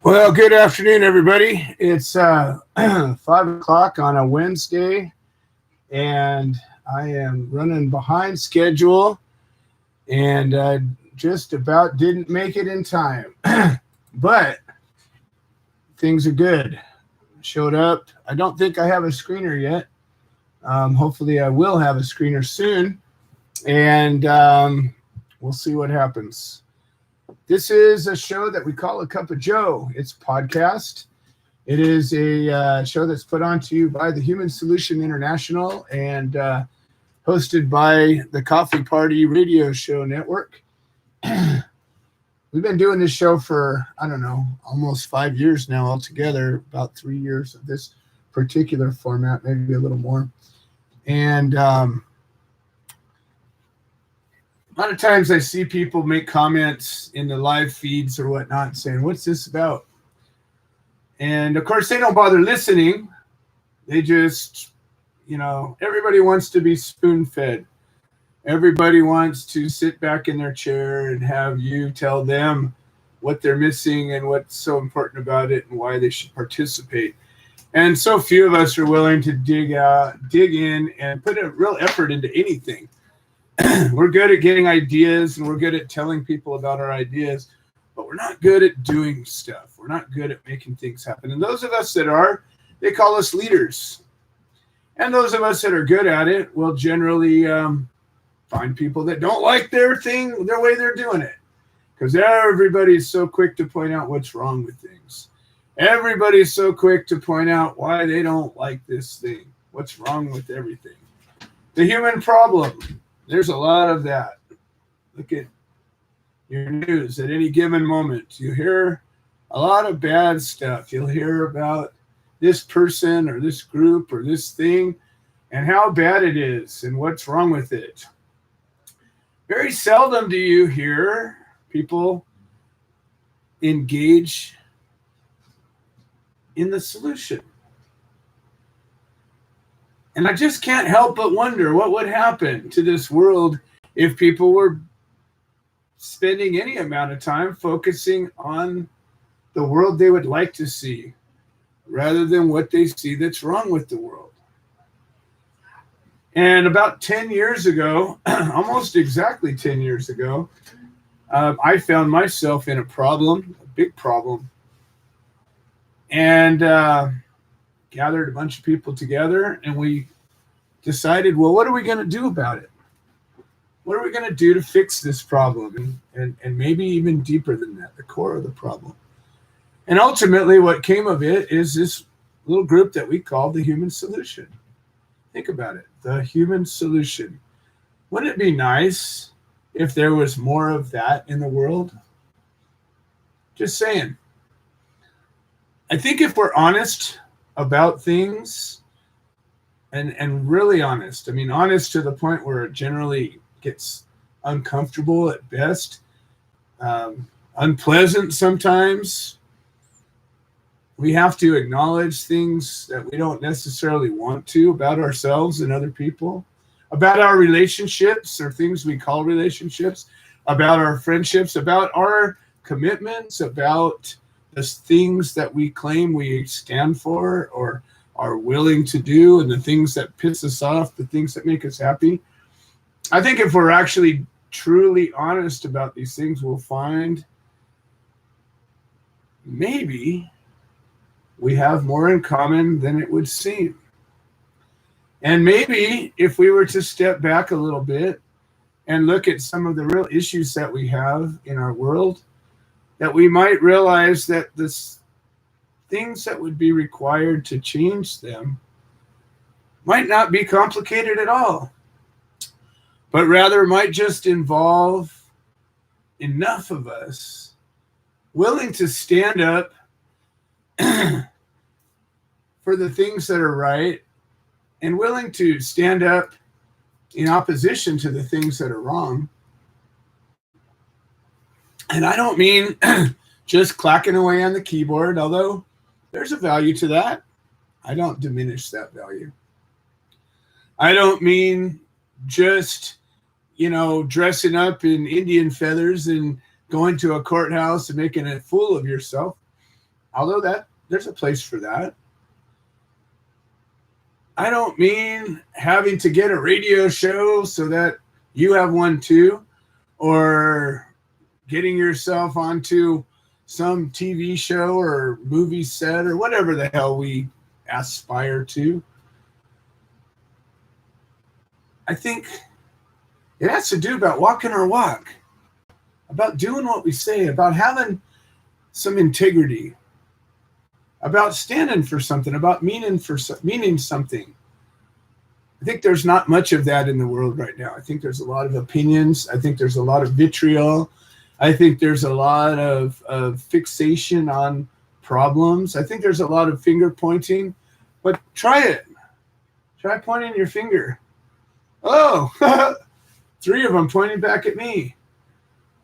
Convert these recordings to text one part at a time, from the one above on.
Well, good afternoon, everybody. It's 5 o'clock on a Wednesday, and I am running behind schedule, and just about didn't make it in time. But things are good. Showed up. I don't think I have a screener yet. Hopefully, I will have a screener soon, and we'll see what happens. This is a show that we call A Cup of Joe. It's a podcast. It is a show that's put on to you by the Human Solution International and hosted by the Coffee Party Radio Show Network. We've been doing this show for, almost 5 years now altogether, about 3 years of this particular format, maybe a little more. And a lot of times I see people make comments in the live feeds or whatnot saying, what's this about? And of course, they don't bother listening. They just, everybody wants to be spoon-fed. Everybody wants to sit back in their chair and have you tell them what they're missing and what's so important about it and why they should participate. And so few of us are willing to dig in and put a real effort into anything. We're good at getting ideas and we're good at telling people about our ideas, but we're not good at doing stuff. We're not good at making things happen. And those of us that are, they call us leaders. And those of us that are good at it will generally find people that don't like their thing, their way they're doing it. Because everybody's so quick to point out what's wrong with things. Everybody's so quick to point out why they don't like this thing. What's wrong with everything. The human problem. There's a lot of that. Look at your news at any given moment. You hear a lot of bad stuff. You'll hear about this person or this group or this thing and how bad it is and what's wrong with it. Very seldom do you hear people engage in the solution. And I just can't help but wonder what would happen to this world if people were spending any amount of time focusing on the world they would like to see rather than what they see that's wrong with the world. And about 10 years ago, almost exactly 10 years ago, I found myself in a big problem, and gathered a bunch of people together, and we decided, well, what are we going to do about it? What are we going to do to fix this problem? And maybe even deeper than that, the core of the problem. And ultimately what came of it is this little group that we call the Human Solution. Think about it, the Human Solution. Wouldn't it be nice if there was more of that in the world? Just saying. I think if we're honest about things and really honest, honest to the point where it generally gets uncomfortable at best, unpleasant sometimes. We have to acknowledge things that we don't necessarily want to about ourselves and other people, about our relationships or things we call relationships, about our friendships, about our commitments, about the things that we claim we stand for or are willing to do, and the things that piss us off, the things that make us happy. I think if we're actually truly honest about these things, we'll find maybe we have more in common than it would seem. And maybe if we were to step back a little bit and look at some of the real issues that we have in our world, that we might realize that the things that would be required to change them might not be complicated at all, but rather might just involve enough of us willing to stand up for the things that are right and willing to stand up in opposition to the things that are wrong. And I don't mean just clacking away on the keyboard, although there's a value to that. I don't diminish that value. I don't mean just, dressing up in Indian feathers and going to a courthouse and making a fool of yourself. although that there's a place for that. I don't mean having to get a radio show so that you have one too, or getting yourself onto some TV show or movie set or whatever the hell we aspire to. I think it has to do about walking our walk, about doing what we say, about having some integrity, about standing for something, about meaning something. I think there's not much of that in the world right now. I think there's a lot of opinions. I think there's a lot of vitriol. I think there's a lot of fixation on problems. I think there's a lot of finger pointing. But try it. Try pointing your finger. Oh, 3 of them pointing back at me.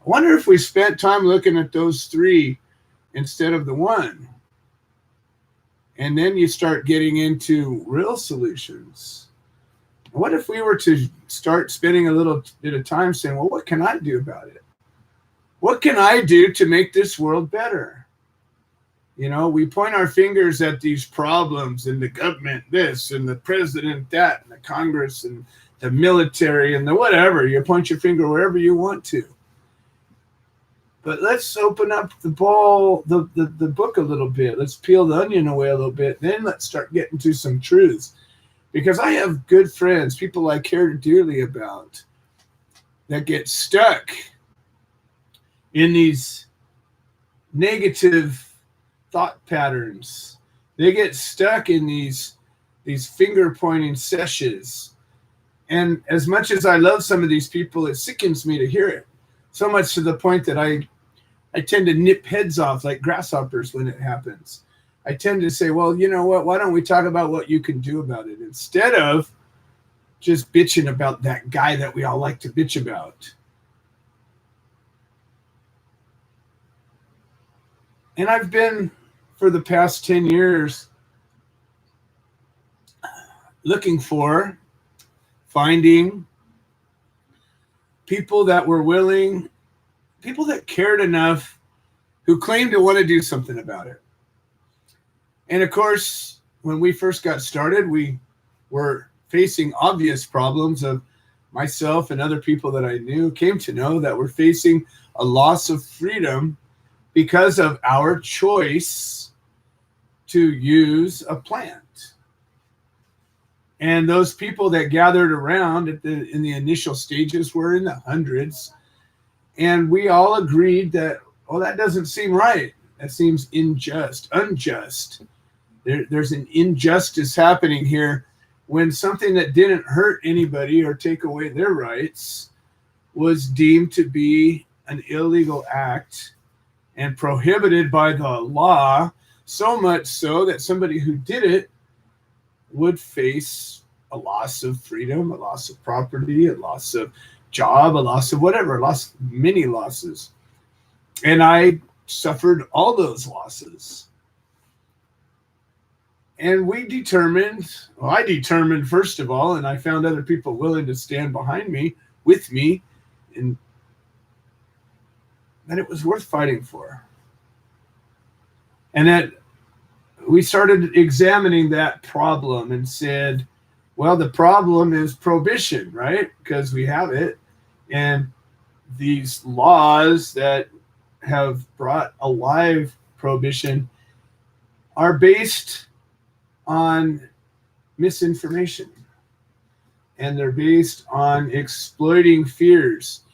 I wonder if we spent time looking at those 3 instead of the 1. And then you start getting into real solutions. What if we were to start spending a little bit of time saying, well, what can I do about it? What can I do to make this world better? You know, we point our fingers at these problems and the government this and the president that and the Congress and the military and the whatever. You point your finger wherever you want to. But let's open up the book a little bit. Let's peel the onion away a little bit. Then let's start getting to some truths. Because I have good friends, people I care dearly about, that get stuck in these negative thought patterns. They get stuck in these finger-pointing sessions. And as much as I love some of these people, it sickens me to hear it. So much to the point that I tend to nip heads off like grasshoppers when it happens. I tend to say, well, you know what? Why don't we talk about what you can do about it instead of just bitching about that guy that we all like to bitch about. And I've been, for the past 10 years, finding people that were willing, people that cared enough, who claimed to want to do something about it. And of course, when we first got started, we were facing obvious problems of myself and other people that I came to know that were facing a loss of freedom because of our choice to use a plant. And those people that gathered around in the initial stages were in the hundreds. And we all agreed that, oh, that doesn't seem right. That seems unjust. There's an injustice happening here when something that didn't hurt anybody or take away their rights was deemed to be an illegal act and prohibited by the law, so much so that somebody who did it would face a loss of freedom, a loss of property, a loss of job, a loss of whatever, many losses. And I suffered all those losses. And I determined first of all, and I found other people willing to stand behind me, with me, and that it was worth fighting for. And that we started examining that problem and said, well, the problem is prohibition, right? Because we have it. And these laws that have brought alive prohibition are based on misinformation. And they're based on exploiting fears.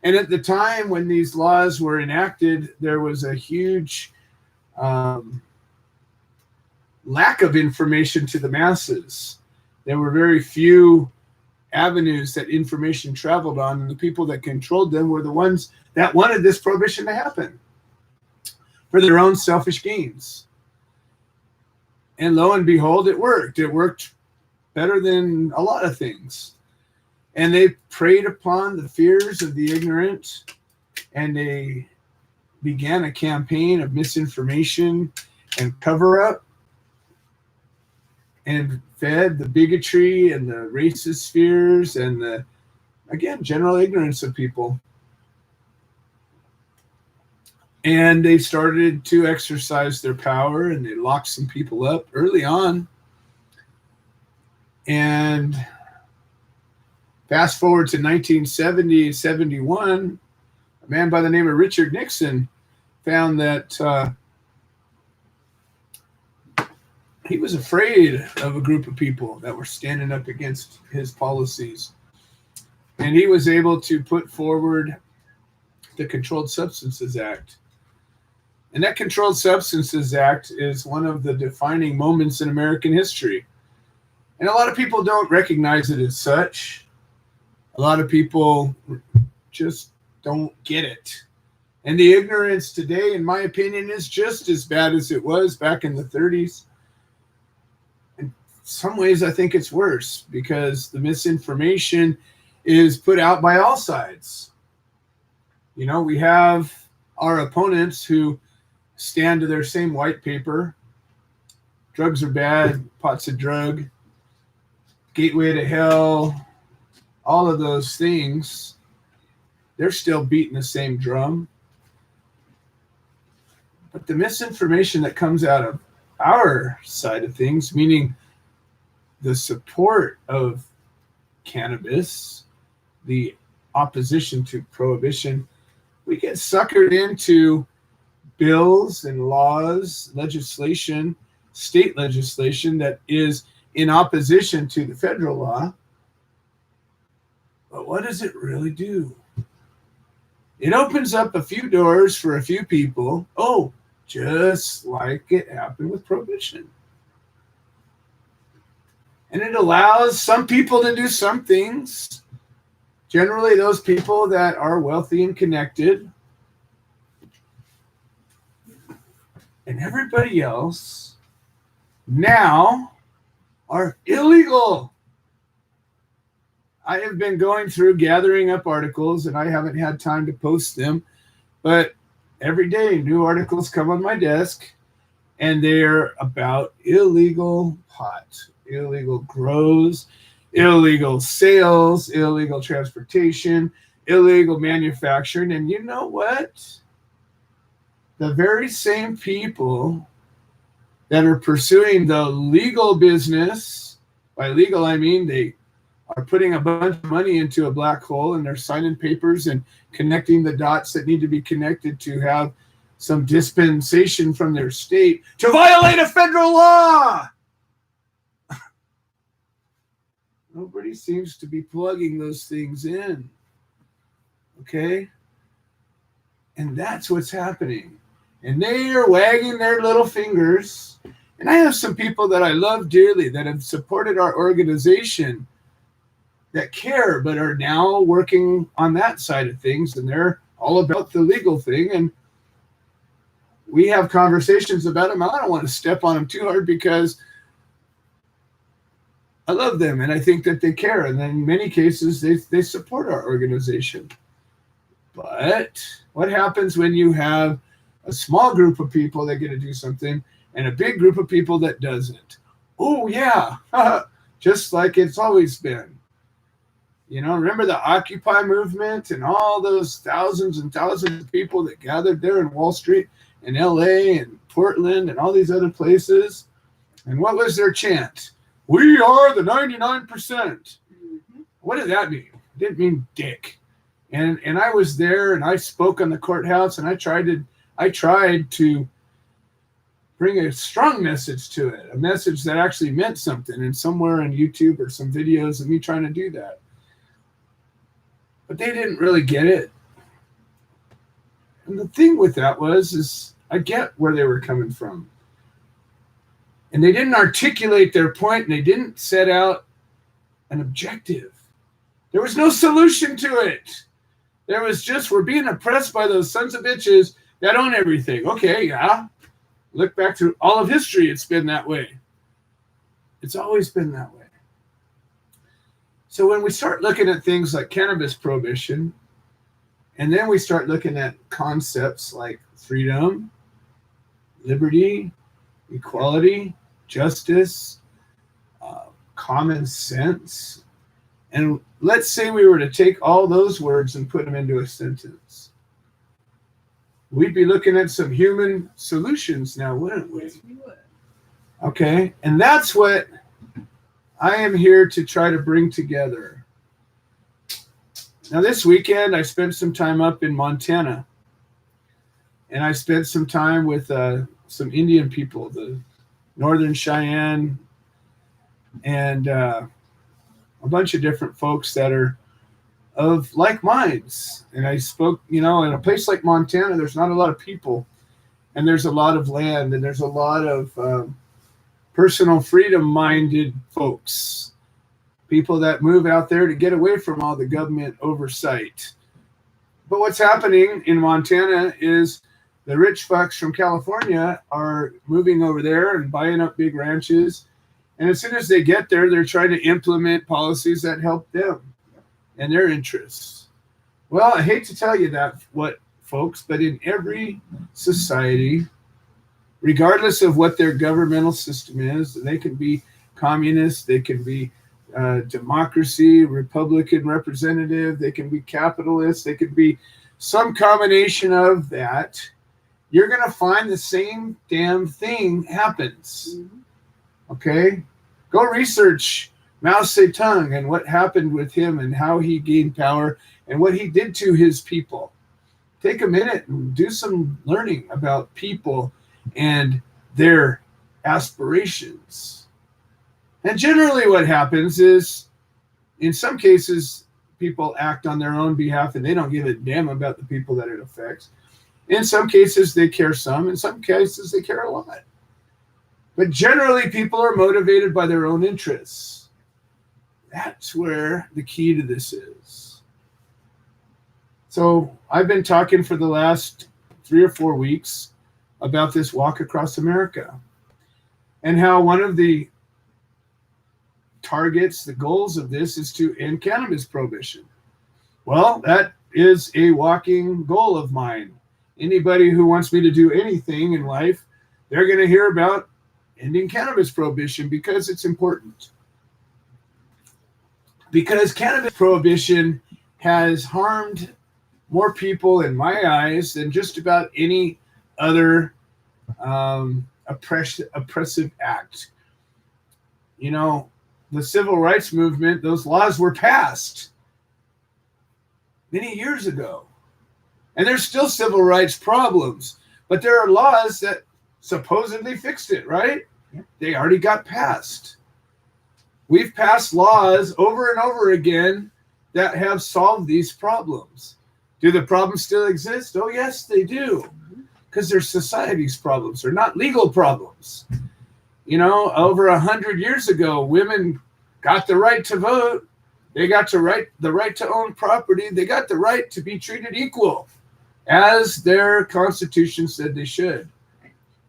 And at the time when these laws were enacted, there was a huge lack of information to the masses. There were very few avenues that information traveled on, and the people that controlled them were the ones that wanted this prohibition to happen for their own selfish gains. And lo and behold, it worked. It worked better than a lot of things. And they preyed upon the fears of the ignorant, and they began a campaign of misinformation and cover-up, and fed the bigotry and the racist fears and the, again, general ignorance of people. And they started to exercise their power, and they locked some people up early on. And fast forward to 1970, 71, a man by the name of Richard Nixon found that he was afraid of a group of people that were standing up against his policies. And he was able to put forward the Controlled Substances Act. And that Controlled Substances Act is one of the defining moments in American history. And a lot of people don't recognize it as such. A lot of people just don't get it. And the ignorance today, in my opinion, is just as bad as it was back in the 30s. In some ways, I think it's worse because the misinformation is put out by all sides. You know, we have our opponents who stand to their same white paper. Drugs are bad, pot's a drug, gateway to hell, all of those things. They're still beating the same drum. But the misinformation that comes out of our side of things, meaning the support of cannabis, the opposition to prohibition, we get suckered into bills and laws, legislation, state legislation that is in opposition to the federal law. But what does it really do? It opens up a few doors for a few people. Oh, just like it happened with prohibition. And it allows some people to do some things. Generally, those people that are wealthy and connected. And everybody else now are illegal. I have been going through gathering up articles, and I haven't had time to post them, but every day new articles come on my desk, and they're about illegal pot, illegal grows, illegal sales, illegal transportation, illegal manufacturing. And you know what? The very same people that are pursuing the legal business, by legal I mean they are putting a bunch of money into a black hole, and they're signing papers and connecting the dots that need to be connected to have some dispensation from their state to violate a federal law. Nobody seems to be plugging those things in. Okay? And that's what's happening. And they are wagging their little fingers. And I have some people that I love dearly that have supported our organization that care, but are now working on that side of things. And they're all about the legal thing. And we have conversations about them. I don't want to step on them too hard because I love them and I think that they care. And then in many cases, they support our organization. But what happens when you have a small group of people that get to do something and a big group of people that doesn't? Oh, yeah, just like it's always been. You know, remember the Occupy movement and all those thousands and thousands of people that gathered there in Wall Street and LA and Portland and all these other places? And what was their chant? We are the 99%. What did that mean? It didn't mean dick. And I was there and I spoke on the courthouse and I tried to bring a strong message to it, a message that actually meant something. And somewhere on YouTube or some videos of me trying to do that. But they didn't really get it. And the thing with that is I get where they were coming from. And they didn't articulate their point, and they didn't set out an objective. There was no solution to it. There was just, we're being oppressed by those sons of bitches that own everything. Okay, yeah. Look back through all of history, it's been that way. It's always been that way. So when we start looking at things like cannabis prohibition, and then we start looking at concepts like freedom, liberty, equality, justice, common sense, and let's say we were to take all those words and put them into a sentence. we'd be looking at some human solutions now, wouldn't we? Yes, we would. Okay, and that's what I am here to try to bring together. Now, this weekend, I spent some time up in Montana, and I spent some time with some Indian people, the Northern Cheyenne, and a bunch of different folks that are of like minds. And I spoke, in a place like Montana, there's not a lot of people, and there's a lot of land, and there's a lot of personal freedom-minded folks, people that move out there to get away from all the government oversight. But what's happening in Montana is the rich fucks from California are moving over there and buying up big ranches. And as soon as they get there, they're trying to implement policies that help them and their interests. Well, I hate to tell you that, folks, but in every society, regardless of what their governmental system is, they can be communist, they can be democracy, Republican representative, they can be capitalist, they could be some combination of that. You're going to find the same damn thing happens. Okay? Go research Mao Zedong and what happened with him and how he gained power and what he did to his people. Take a minute and do some learning about people and their aspirations. And generally what happens is, in some cases, people act on their own behalf and they don't give a damn about the people that it affects. In some cases, they care some. In some cases, they care a lot. But generally, people are motivated by their own interests. That's where the key to this is. So I've been talking for the last 3 or 4 weeks about this walk across America and how one of the targets, the goals of this is to end cannabis prohibition. Well, that is a walking goal of mine. Anybody who wants me to do anything in life, they're going to hear about ending cannabis prohibition because it's important. Because cannabis prohibition has harmed more people in my eyes than just about any other oppressive act. The civil rights movement, those laws were passed many years ago. And there's still civil rights problems, but there are laws that supposedly fixed it, right? Yeah. They already got passed. We've passed laws over and over again that have solved these problems. Do the problems still exist? Oh, yes, they do. Because they're society's problems. They're not legal problems. Over 100 years ago, women got the right to vote. They got the right to own property. They got the right to be treated equal, as their constitution said they should.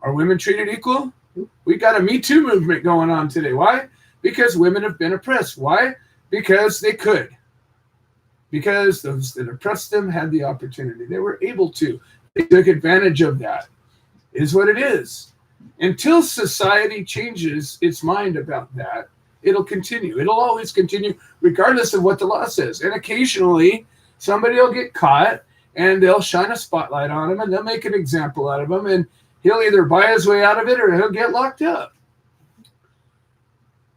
Are women treated equal? We got a Me Too movement going on today. Why? Because women have been oppressed. Why? Because they could. Because those that oppressed them had the opportunity. They were able to. They took advantage of that. It is what it is. Until society changes its mind about that, it'll continue. It'll always continue, regardless of what the law says. And occasionally, somebody will get caught, and they'll shine a spotlight on him, and they'll make an example out of him, and he'll either buy his way out of it or he'll get locked up.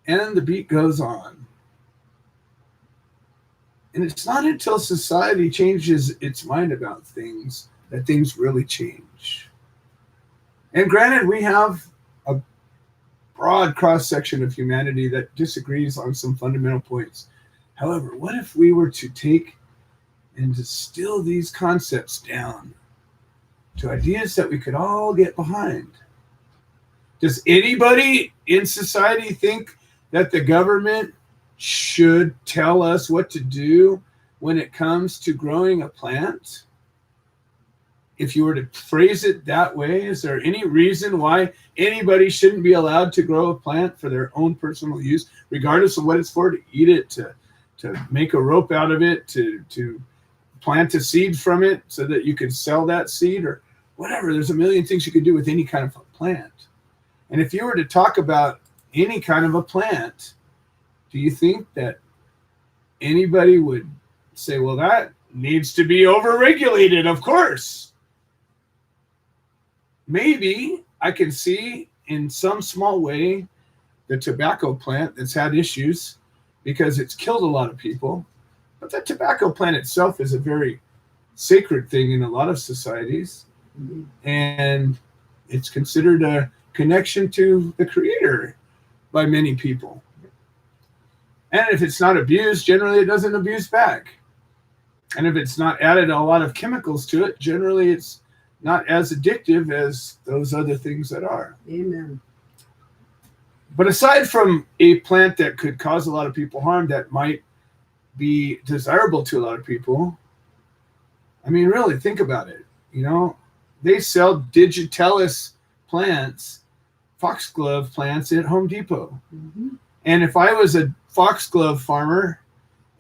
And the beat goes on. And it's not until society changes its mind about things that things really change. And granted, we have a broad cross-section of humanity that disagrees on some fundamental points. However, what if we were to take and distill these concepts down to ideas that we could all get behind? Does anybody in society think that the government should tell us what to do when it comes to growing a plant? If you were to phrase it that way, is there any reason why anybody shouldn't be allowed to grow a plant for their own personal use, regardless of what it's for, to eat it, to make a rope out of it, to plant a seed from it so that you could sell that seed or whatever? There's a million things you could do with any kind of a plant. And if you were to talk about any kind of a plant, do you think that anybody would say, well, that needs to be overregulated? Of course. maybe I can see in some small way the tobacco plant that's had issues because it's killed a lot of people. But the tobacco plant itself is a very sacred thing in a lot of societies. Mm-hmm. And it's considered a connection to the creator by many people. And if it's not abused, generally it doesn't abuse back. And if it's not added a lot of chemicals to it, generally it's not as addictive as those other things that are. Amen. But aside from a plant that could cause a lot of people harm that might be desirable to a lot of people, I mean, really think about it. You know, they sell digitalis plants, foxglove plants at Home Depot. Mm-hmm. And if I was a foxglove farmer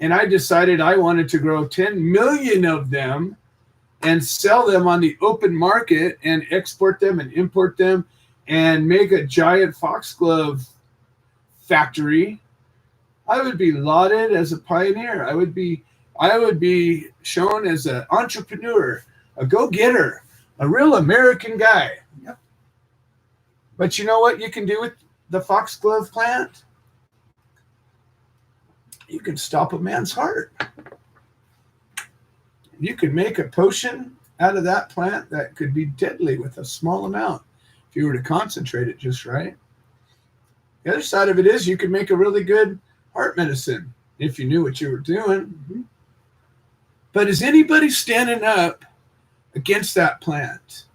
and I decided I wanted to grow 10 million of them and sell them on the open market and export them and import them and make a giant foxglove factory, I would be lauded as a pioneer. I would be shown as an entrepreneur, a go-getter, a real American guy. Yep. But you know what you can do with the foxglove plant? You can stop a man's heart. You could make a potion out of that plant that could be deadly with a small amount if you were to concentrate it just right. The other side of it is you could make a really good heart medicine if you knew what you were doing. Mm-hmm. But is anybody standing up against that plant?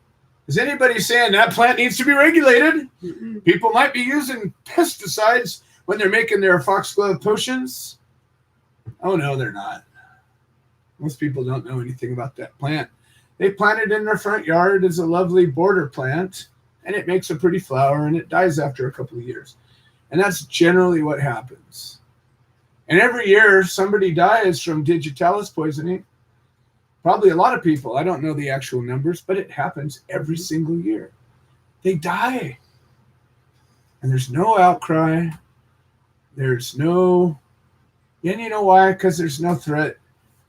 Is anybody saying that plant needs to be regulated? Mm-hmm. People might be using pesticides when they're making their foxglove potions. Oh, no, they're not. Most people don't know anything about that plant. They plant it in their front yard as a lovely border plant, and it makes a pretty flower, and it dies after a couple of years. And that's generally what happens. And every year, somebody dies from digitalis poisoning. Probably a lot of people. I don't know the actual numbers, but it happens every single year. They die. And there's no outcry. There's no... And you know why? Because there's no threat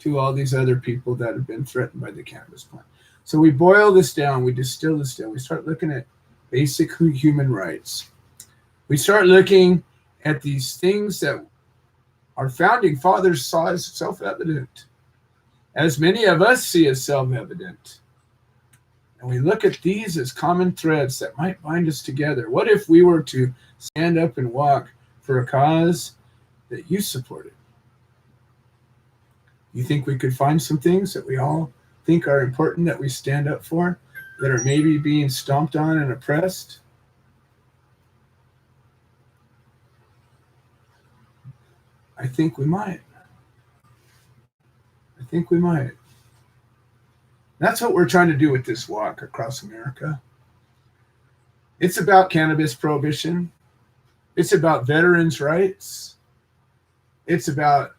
to all these other people that have been threatened by the cannabis plant. So we boil this down. We distill this down. We start looking at basic human rights. We start looking at these things that our founding fathers saw as self-evident, as many of us see as self-evident. And we look at these as common threads that might bind us together. What if we were to stand up and walk for a cause that you supported? You think we could find some things that we all think are important that we stand up for that are maybe being stomped on and oppressed? I think we might. I think we might. That's what we're trying to do with this walk across America. It's about cannabis prohibition. It's about veterans' rights. It's about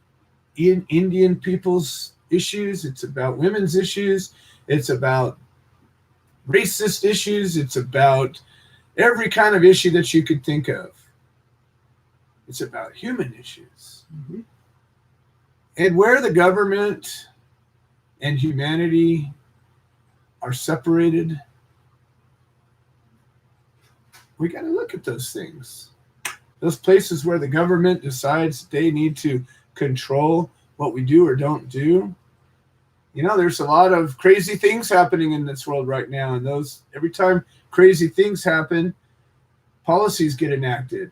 Indian people's issues. It's about women's issues. It's about racist issues. It's about every kind of issue that you could think of. It's about human issues. Mm-hmm. And where the government and humanity are separated, we got to look at those things. Those places where the government decides they need to control what we do or don't do. You know, there's a lot of crazy things happening in this world right now. And those, every time crazy things happen, policies get enacted.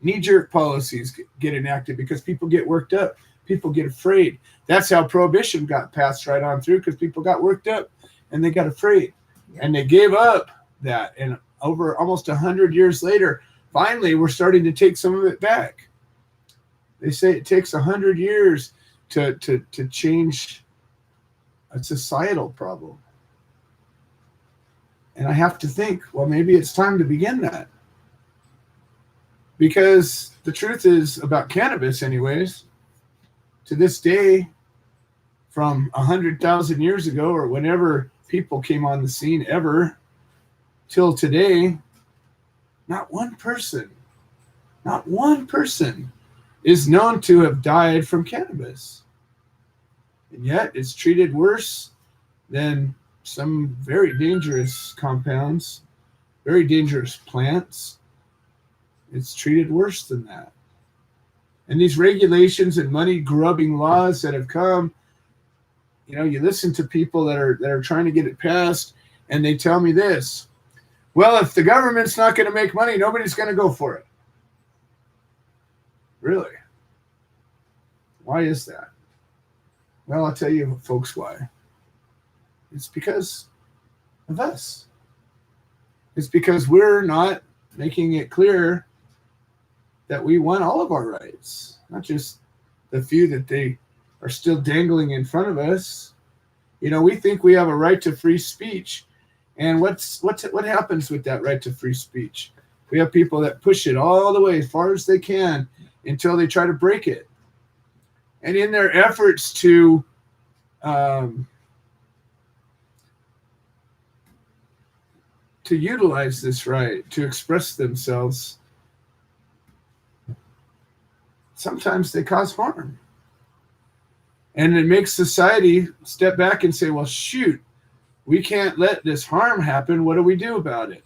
Knee-jerk policies get enacted because people get worked up. People get afraid. That's how prohibition got passed right on through, because people got worked up and they got afraid. And they gave up that. And over almost 100 years later, finally, we're starting to take some of it back. They say it takes 100 years to change a societal problem. And I have to think, well, maybe it's time to begin that. Because the truth is about cannabis anyways, to this day, from 100,000 years ago or whenever people came on the scene ever, till today, not one person is known to have died from cannabis. And yet it's treated worse than some very dangerous compounds, very dangerous plants. It's treated worse than that. And these regulations and money grubbing laws that have come, you know, you listen to people that are trying to get it passed, and they tell me this: well, if the government's not going to make money, nobody's going to go for it. Really? Why is that? Well, I'll tell you, folks, why. It's because of us. It's because we're not making it clear that we want all of our rights, not just the few that they are still dangling in front of us. You know, we think we have a right to free speech. And what happens with that right to free speech? We have people that push it all the way as far as they can until they try to break it. And in their efforts to utilize this right, to express themselves, sometimes they cause harm. And it makes society step back and say, well, shoot, we can't let this harm happen. What do we do about it?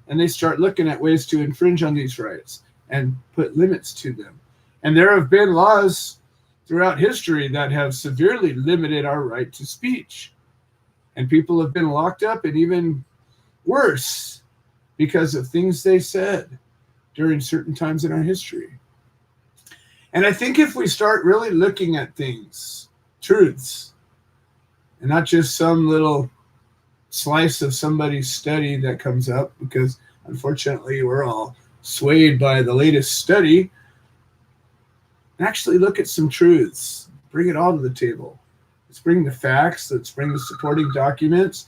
And they start looking at ways to infringe on these rights and put limits to them. And there have been laws throughout history that have severely limited our right to speech. And people have been locked up, and even worse, because of things they said during certain times in our history. And I think if we start really looking at things, truths, and not just some little slice of somebody's study that comes up, because unfortunately we're all swayed by the latest study, and actually look at some truths, bring it all to the table. Let's bring the facts, let's bring the supporting documents.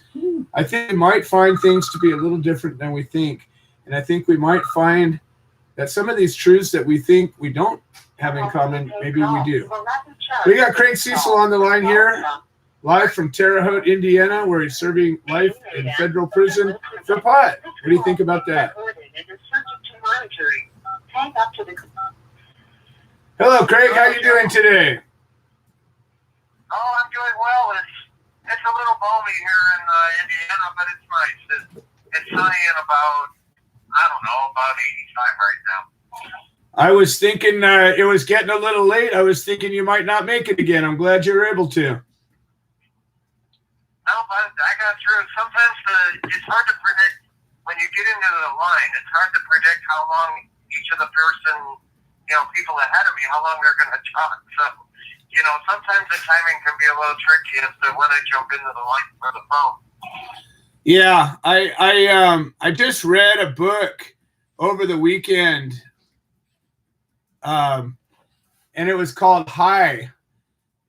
I think we might find things to be a little different than we think. And I think we might find that some of these truths that we think we don't have in common, maybe we do. We got Craig Cecil on the line here, live from Terre Haute, Indiana, where he's serving life in federal prison for pot. What do you think about that? Hello, Craig. How are you doing today? Oh, I'm doing well. It's a little balmy here in Indiana, but it's nice. It's sunny and about 85 right now. I was thinking it was getting a little late. I was thinking you might not make it again. I'm glad you were able to. No, but I got through. Sometimes it's hard to predict when you get into the line. It's hard to predict how long each of the people ahead of me, how long they're going to talk. So, sometimes the timing can be a little tricky as to when I jump into the line for the phone. Yeah, I just read a book over the weekend, and it was called High,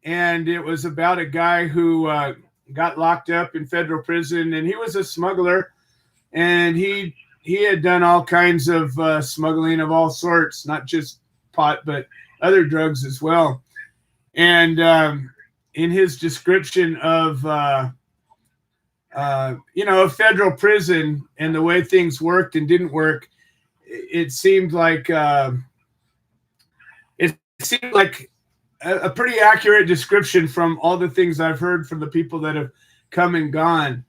and it was about a guy who got locked up in federal prison, and he was a smuggler, and he had done all kinds of smuggling of all sorts, not just pot, but other drugs as well. And in his description of federal prison and the way things worked and didn't work, it seemed like a pretty accurate description from all the things I've heard from the people that have come and gone.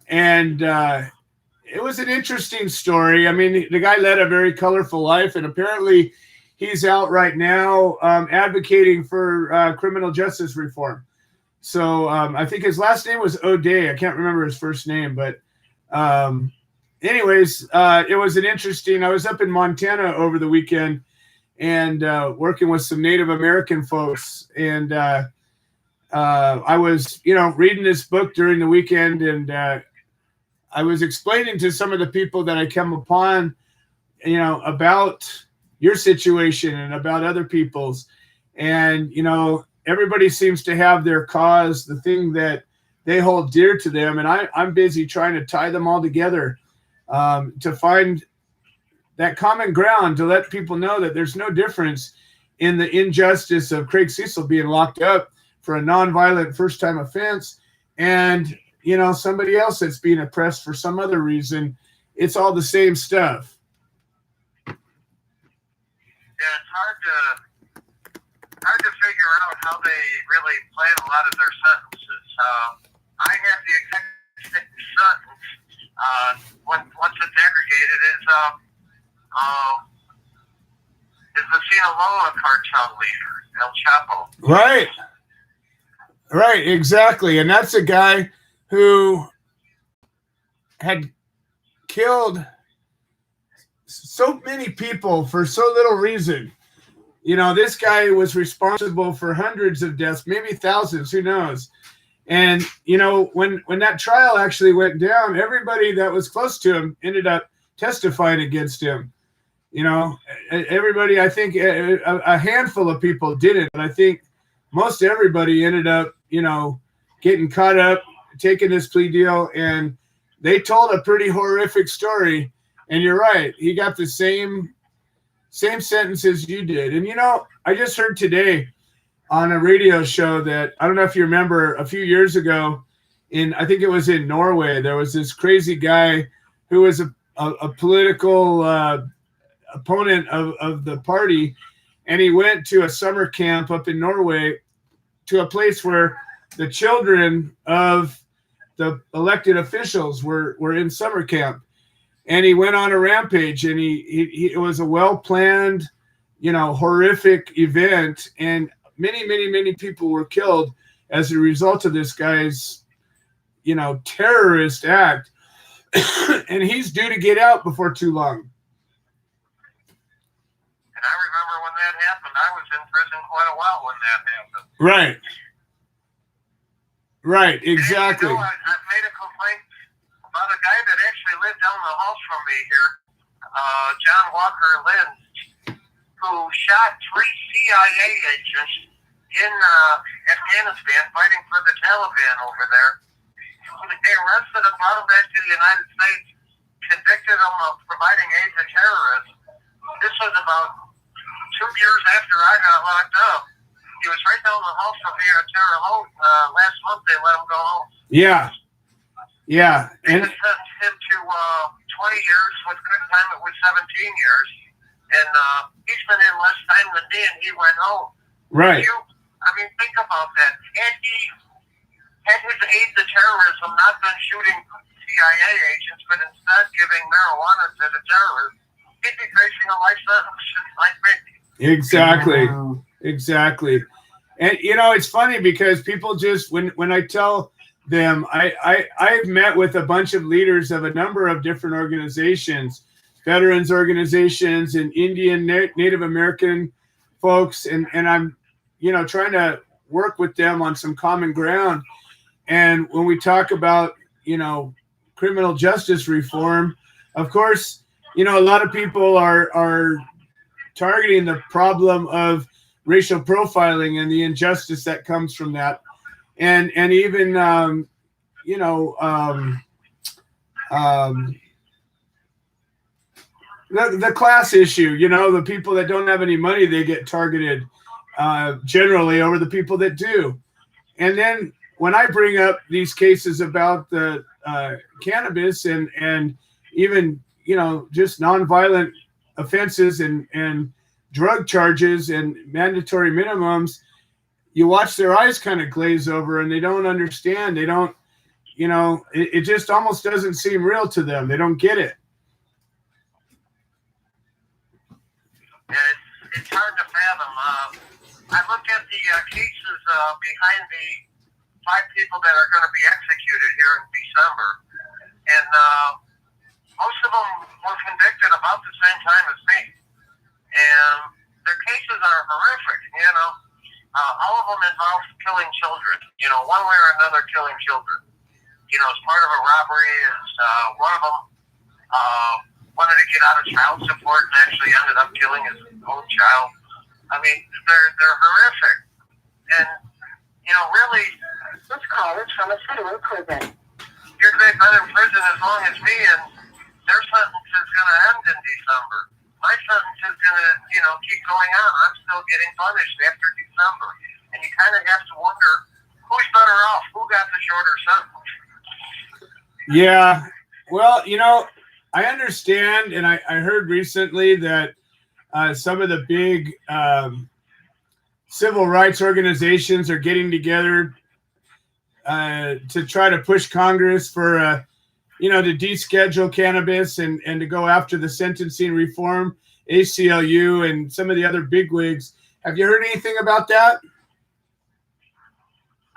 And it was an interesting story. I mean, the guy led a very colorful life, and apparently he's out right now advocating for criminal justice reform. So I think his last name was O'Day. I can't remember his first name, but anyways, it was an interesting. I was up in Montana over the weekend and working with some Native American folks, and I was, reading this book during the weekend, and I was explaining to some of the people that I come upon, about your situation and about other people's, and everybody seems to have their cause, the thing that they hold dear to them. And I'm busy trying to tie them all together to find that common ground, to let people know that there's no difference in the injustice of Craig Cecil being locked up for a nonviolent first-time offense and, somebody else that's being oppressed for some other reason. It's all the same stuff. Yeah, it's hard to figure out how they really plan a lot of their sentences. I have the executive sentence, once it's aggregated, is the Sinaloa cartel leader, El Chapo. Right. Right, exactly. And that's a guy who had killed so many people for so little reason. You know, this guy was responsible for hundreds of deaths, maybe thousands, who knows. And, you know, when that trial actually went down, everybody that was close to him ended up testifying against him. You know, everybody, I think a handful of people didn't, but I think most everybody ended up, you know, getting caught up, taking this plea deal, and they told a pretty horrific story. And you're right, he got the same sentence as you did. And, you know, I just heard today on a radio show that, I don't know if you remember, a few years ago, I think it was in Norway, there was this crazy guy who was a political opponent of the party, and he went to a summer camp up in Norway, to a place where the children of the elected officials were in summer camp. And he went on a rampage, and it was a well-planned, you know, horrific event, and many people were killed as a result of this guy's, you know, terrorist act. And he's due to get out before too long. And I remember when that happened. I was in prison quite a while when that happened. Right, exactly. And, you know, I've made a complaint about a guy that actually lived down the hall from me here, John Walker Lynn, who shot 3 CIA agents in Afghanistan fighting for the Taliban over there. They arrested him, brought him back to the United States, convicted him of providing aid to terrorists. This was about 2 years after I got locked up. He was right down the hall from me at Terre Haute. Last month they let him go home. Yeah. They sentenced him to 20 years. With good time, it was 17 years. And he's been in less time than me, and he went home. Right. I mean, think about that. Had his aid to terrorism not been shooting CIA agents, but instead giving marijuana to the terrorists, he'd be facing a life sentence like me. Exactly. Wow. Exactly. And, you know, it's funny because people just, when I tell them, I've met with a bunch of leaders of a number of different organizations, veterans organizations and Indian, Native American folks. And I'm, you know, trying to work with them on some common ground. And when we talk about, you know, criminal justice reform, of course, you know, a lot of people are targeting the problem of racial profiling and the injustice that comes from that. And even, you know, the class issue, you know, the people that don't have any money, they get targeted generally over the people that do. And then when I bring up these cases about the cannabis and even, you know, just nonviolent offenses and drug charges and mandatory minimums, you watch their eyes kind of glaze over and they don't understand. They don't, you know, it just almost doesn't seem real to them. They don't get it. Yeah, it's hard to fathom. I looked at the cases behind the 5 people that are going to be executed here in December, and most of them were convicted about the same time as me. And their cases are horrific, you know. All of them involve killing children, you know, one way or another killing children. You know, as part of a robbery, one of them wanted to get out of child support and actually ended up killing his own child. I mean, they're horrific. And, you know, really, This call is from a federal prison. here they've been in prison as long as me, and their sentence is going to end in December. My sentence is going to, you know, keep going on. I'm still getting punished after December. And you kind of have to wonder, who's better off? Who got the shorter sentence? Yeah. Well, you know, I understand, and I heard recently that some of the big civil rights organizations are getting together to try to push Congress for, to deschedule cannabis and to go after the sentencing reform, ACLU, and some of the other bigwigs. Have you heard anything about that?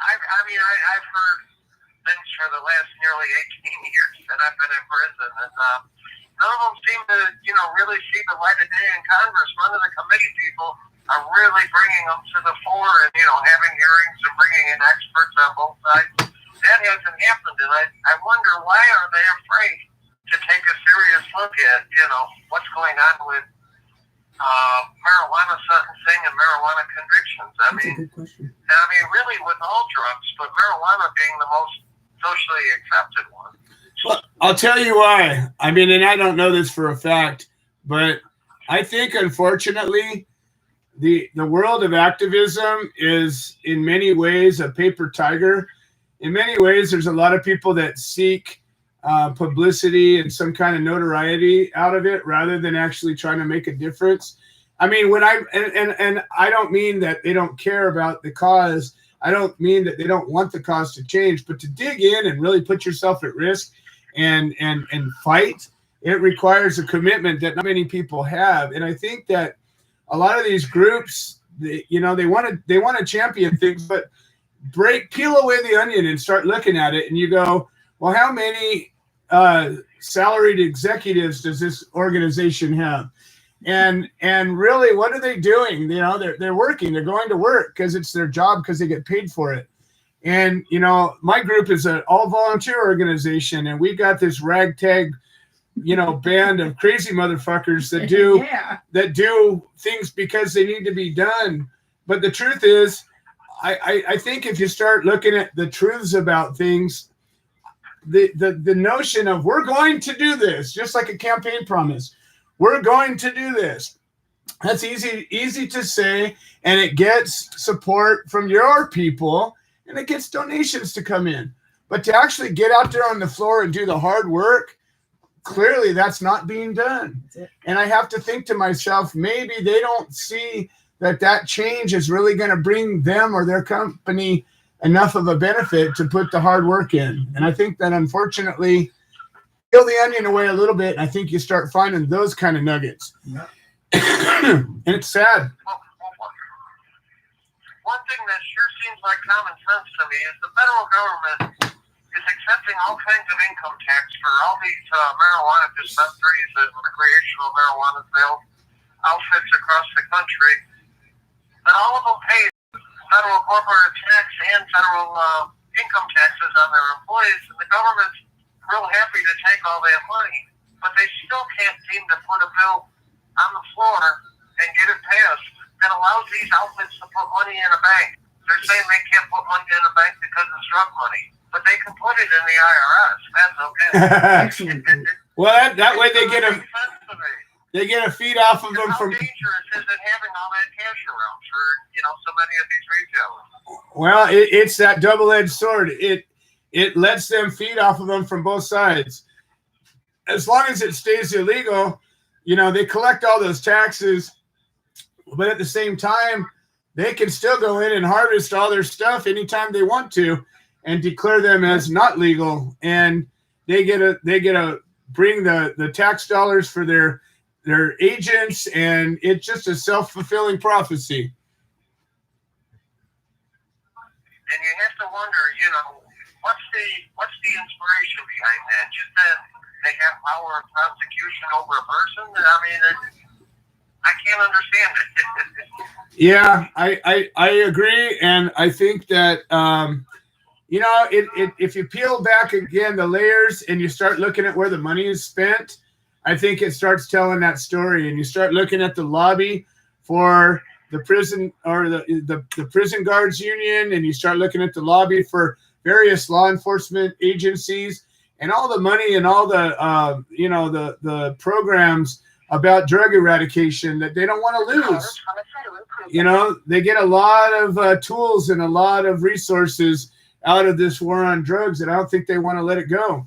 I've heard things for the last nearly 18 years that I've been in prison, and none of them seem to, really see the light of day in Congress. None of the committee people are really bringing them to the fore and, having hearings and bringing in experts on both sides. That hasn't happened, and I wonder, why are they afraid to take a serious look at, what's going on with marijuana sentencing and marijuana convictions? That's a good question. Really with all drugs, but marijuana being the most socially accepted one. Well, I'll tell you why. And I don't know this for a fact, but I think, unfortunately, the world of activism is in many ways a paper tiger. In many ways, there's a lot of people that seek publicity and some kind of notoriety out of it rather than actually trying to make a difference. I don't mean that they don't care about the cause. I don't mean that they don't want the cause to change, but to dig in and really put yourself at risk and fight, it requires a commitment that not many people have. And I think that a lot of these groups, they want to champion things, but peel away the onion and start looking at it, and you go, well, how many salaried executives does this organization have? And really, what are they doing? They're working. They're going to work because it's their job, because they get paid for it. And my group is an all volunteer organization, and we got this ragtag, band of crazy motherfuckers that do things because they need to be done. But the truth is, I think if you start looking at the truths about things, the notion of we're going to do this, just like a campaign promise, we're going to do this. That's easy to say, and it gets support from your people, and it gets donations to come in. But to actually get out there on the floor and do the hard work, clearly that's not being done. And I have to think to myself, maybe they don't see that change is really going to bring them or their company enough of a benefit to put the hard work in. And I think that, unfortunately, peel the onion away a little bit, and I think you start finding those kind of nuggets. Yeah. And it's sad. One thing that sure seems like common sense to me is the federal government is accepting all kinds of income tax for all these marijuana dispensaries and recreational marijuana sales outfits across the country. But all of them pay federal corporate tax and federal income taxes on their employees, and the government's real happy to take all that money, but they still can't seem to put a bill on the floor and get it passed that allows these outfits to put money in a bank. They're saying they can't put money in a bank because it's drug money, but they can put it in the IRS. That's okay. Well, that way they get a feed off of them How from. dangerous is it having all that cash around for so many of these retailers? Well, it's that double-edged sword. It lets them feed off of them from both sides. As long as it stays illegal, they collect all those taxes, but at the same time, they can still go in and harvest all their stuff anytime they want to and declare them as not legal. And they get to bring the tax dollars for their agents, and it's just a self-fulfilling prophecy. And you have to wonder, what's the inspiration behind that? Just that they have power of prosecution over a person? I can't understand it. Yeah, I agree, and I think that if you peel back again the layers and you start looking at where the money is spent, I think it starts telling that story, and you start looking at the lobby for the prison or the prison guards union, and you start looking at the lobby for various law enforcement agencies, and all the money and all the the programs about drug eradication that they don't want to lose. They get a lot of tools and a lot of resources out of this war on drugs, and I don't think they want to let it go.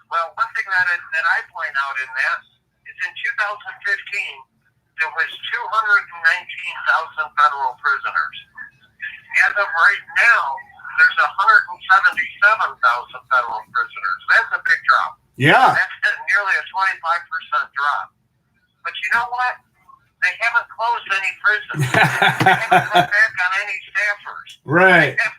Well, one thing that I point out in that is in 2015, there was 219,000 federal prisoners. as of right now, there's 177,000 federal prisoners. That's a big drop. Yeah. That's nearly a 25% drop. But you know what? They haven't closed any prisons. They haven't cut back on any staffers. Right. They're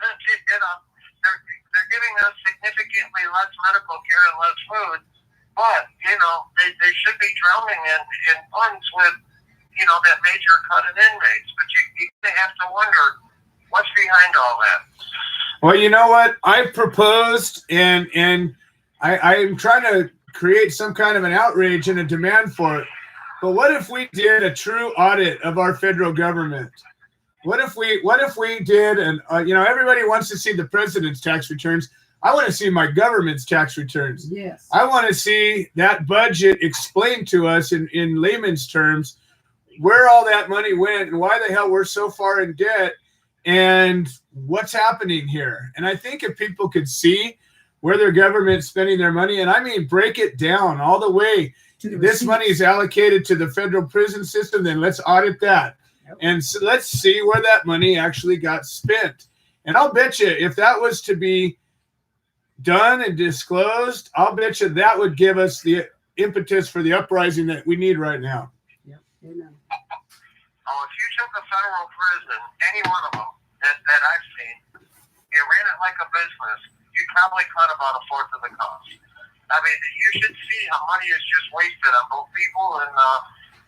giving us significantly less medical care and less food. But, they should be drowning in funds with, that major cut in inmates. But you have to wonder what's behind all that. Well, you know what? I proposed and I'm trying to create some kind of an outrage and a demand for it. But what if we did a true audit of our federal government? What if we did, and everybody wants to see the president's tax returns. I want to see my government's tax returns. Yes. I want to see that budget explained to us in layman's terms, where all that money went and why the hell we're so far in debt and what's happening here. And I think if people could see where their government's spending their money, and I mean break it down all the way. This money is allocated to the federal prison system, then let's audit that. Yep. And so let's see where that money actually got spent. And I'll bet you if that was to be done and disclosed, I'll bet you that would give us the impetus for the uprising that we need right now. Yep. Amen. Oh, if you took a federal prison, any one of them that I've seen, and ran it like a business, you'd probably cut about a fourth of the cost. I mean, you should see how money is just wasted on both people and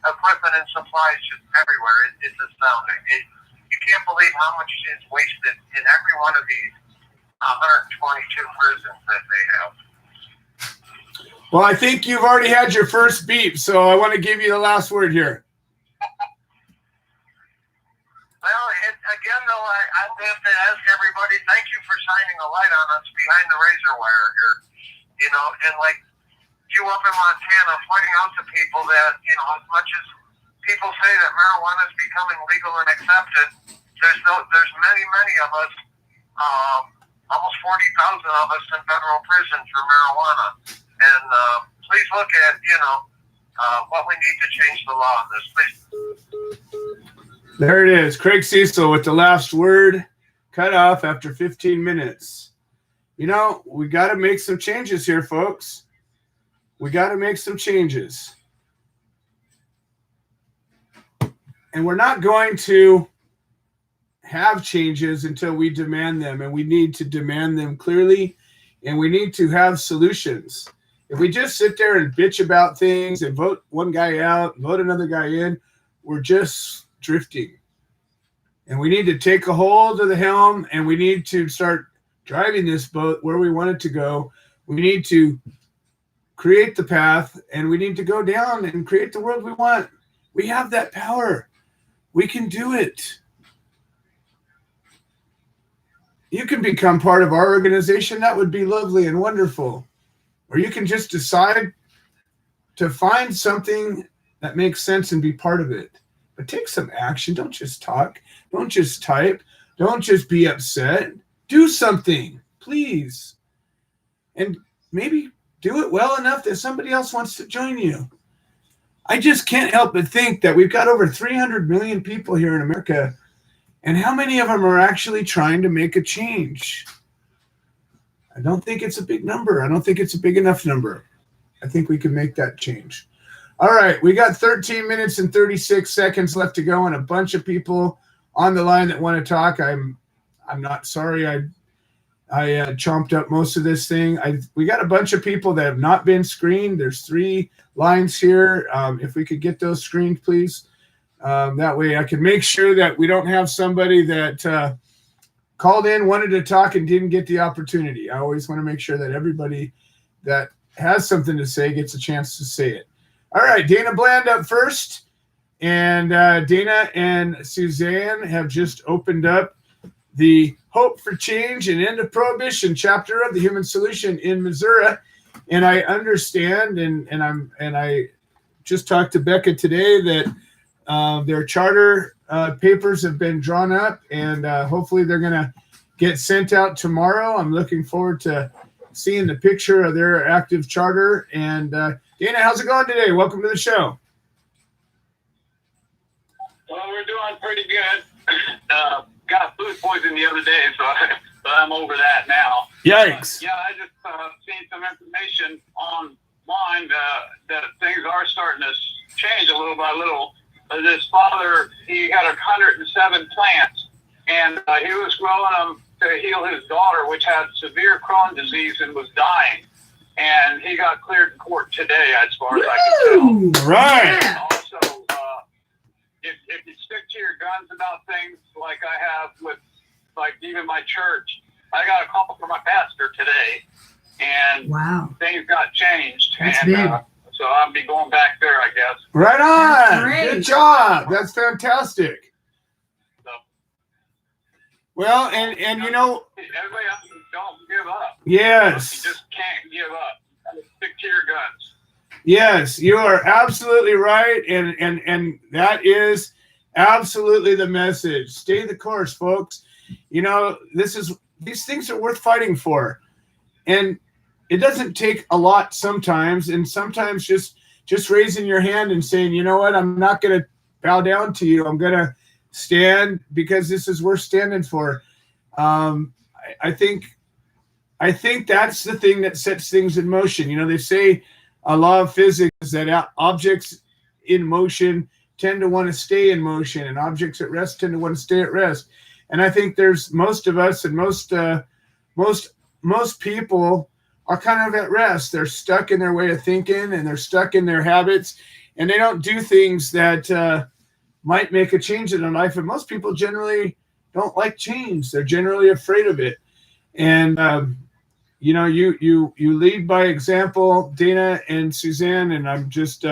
equipment and supplies just everywhere. It's astounding. You can't believe how much is wasted in every one of these 122 prisons that they have. Well, I think you've already had your first beep, so I want to give you the last word here. Well, again, though, I have to ask everybody, thank you for shining a light on us behind the razor wire here. And like you up in Montana, pointing out to people that, as much as people say that marijuana is becoming legal and accepted, there's many of us, almost 40,000 of us in federal prison for marijuana. And please look at, what we need to change the law on this. Please. There it is. Craig Cecil with the last word, cut off after 15 minutes. We got to make some changes here, folks. We got to make some changes. And we're not going to have changes until we demand them. And we need to demand them clearly. And we need to have solutions. If we just sit there and bitch about things and vote one guy out, vote another guy in, we're just drifting. And we need to take a hold of the helm, and we need to start driving this boat where we want it to go. We need to create the path, and we need to go down and create the world we want. We have that power. We can do it. You can become part of our organization. That would be lovely and wonderful. Or you can just decide to find something that makes sense and be part of it. But take some action. Don't just talk. Don't just type. Don't just be upset. Do something, please. And maybe do it well enough that somebody else wants to join you. I just can't help but think that we've got over 300 million people here in America. And how many of them are actually trying to make a change? I don't think it's a big number. I don't think it's a big enough number. I think we can make that change. All right, we got 13 minutes and 36 seconds left to go and a bunch of people on the line that want to talk. I'm not sorry. I chomped up most of this thing. We got a bunch of people that have not been screened. There's 3 lines here. If we could get those screened, please. That way I can make sure that we don't have somebody that called in, wanted to talk, and didn't get the opportunity. I always want to make sure that everybody that has something to say gets a chance to say it. All right, Dana Bland up first. And Dana and Suzanne have just opened up the Hope for Change and End of Prohibition chapter of the Human Solution in Missouri. And I understand, and I just talked to Becca today that their charter papers have been drawn up, and hopefully they're going to get sent out tomorrow. I'm looking forward to seeing the picture of their active charter. And Dana, how's it going today? Welcome to the show. Well, we're doing pretty good. Got food poisoning addiction the other day, so I'm over that now. Yikes. But, yeah, I just seen some information online that things are starting to change a little by little. This father, he had 107 plants, and he was growing them to heal his daughter, which had severe Crohn's disease and was dying. And he got cleared in court today, as far as I can tell. Right. And also, if you stick to your guns about things like I have with, like, even my church, I got a call from my pastor today, and things got changed. That's and big. So I'll be going back there, I guess. Right That's on. great. Good job. That's fantastic. So, Well, and you know, everybody else, don't give up. yes. You just can't give up. Stick to your guns. Yes, you are absolutely right, and that is absolutely the message. Stay the course, folks. You know, these things are worth fighting for, and it doesn't take a lot sometimes. And sometimes just raising your hand and saying, you know what, I'm not going to bow down to you. I'm going to stand because this is worth standing for. I think that's the thing that sets things in motion. You know, they say a law of physics is that objects in motion tend to want to stay in motion, and objects at rest tend to want to stay at rest. And I think there's most of us and most people are kind of at rest. They're stuck in their way of thinking, and they're stuck in their habits, and they don't do things that might make a change in their life. And most people generally don't like change. They're generally afraid of it. And you know, you lead by example, Dana and Suzanne, and I'm just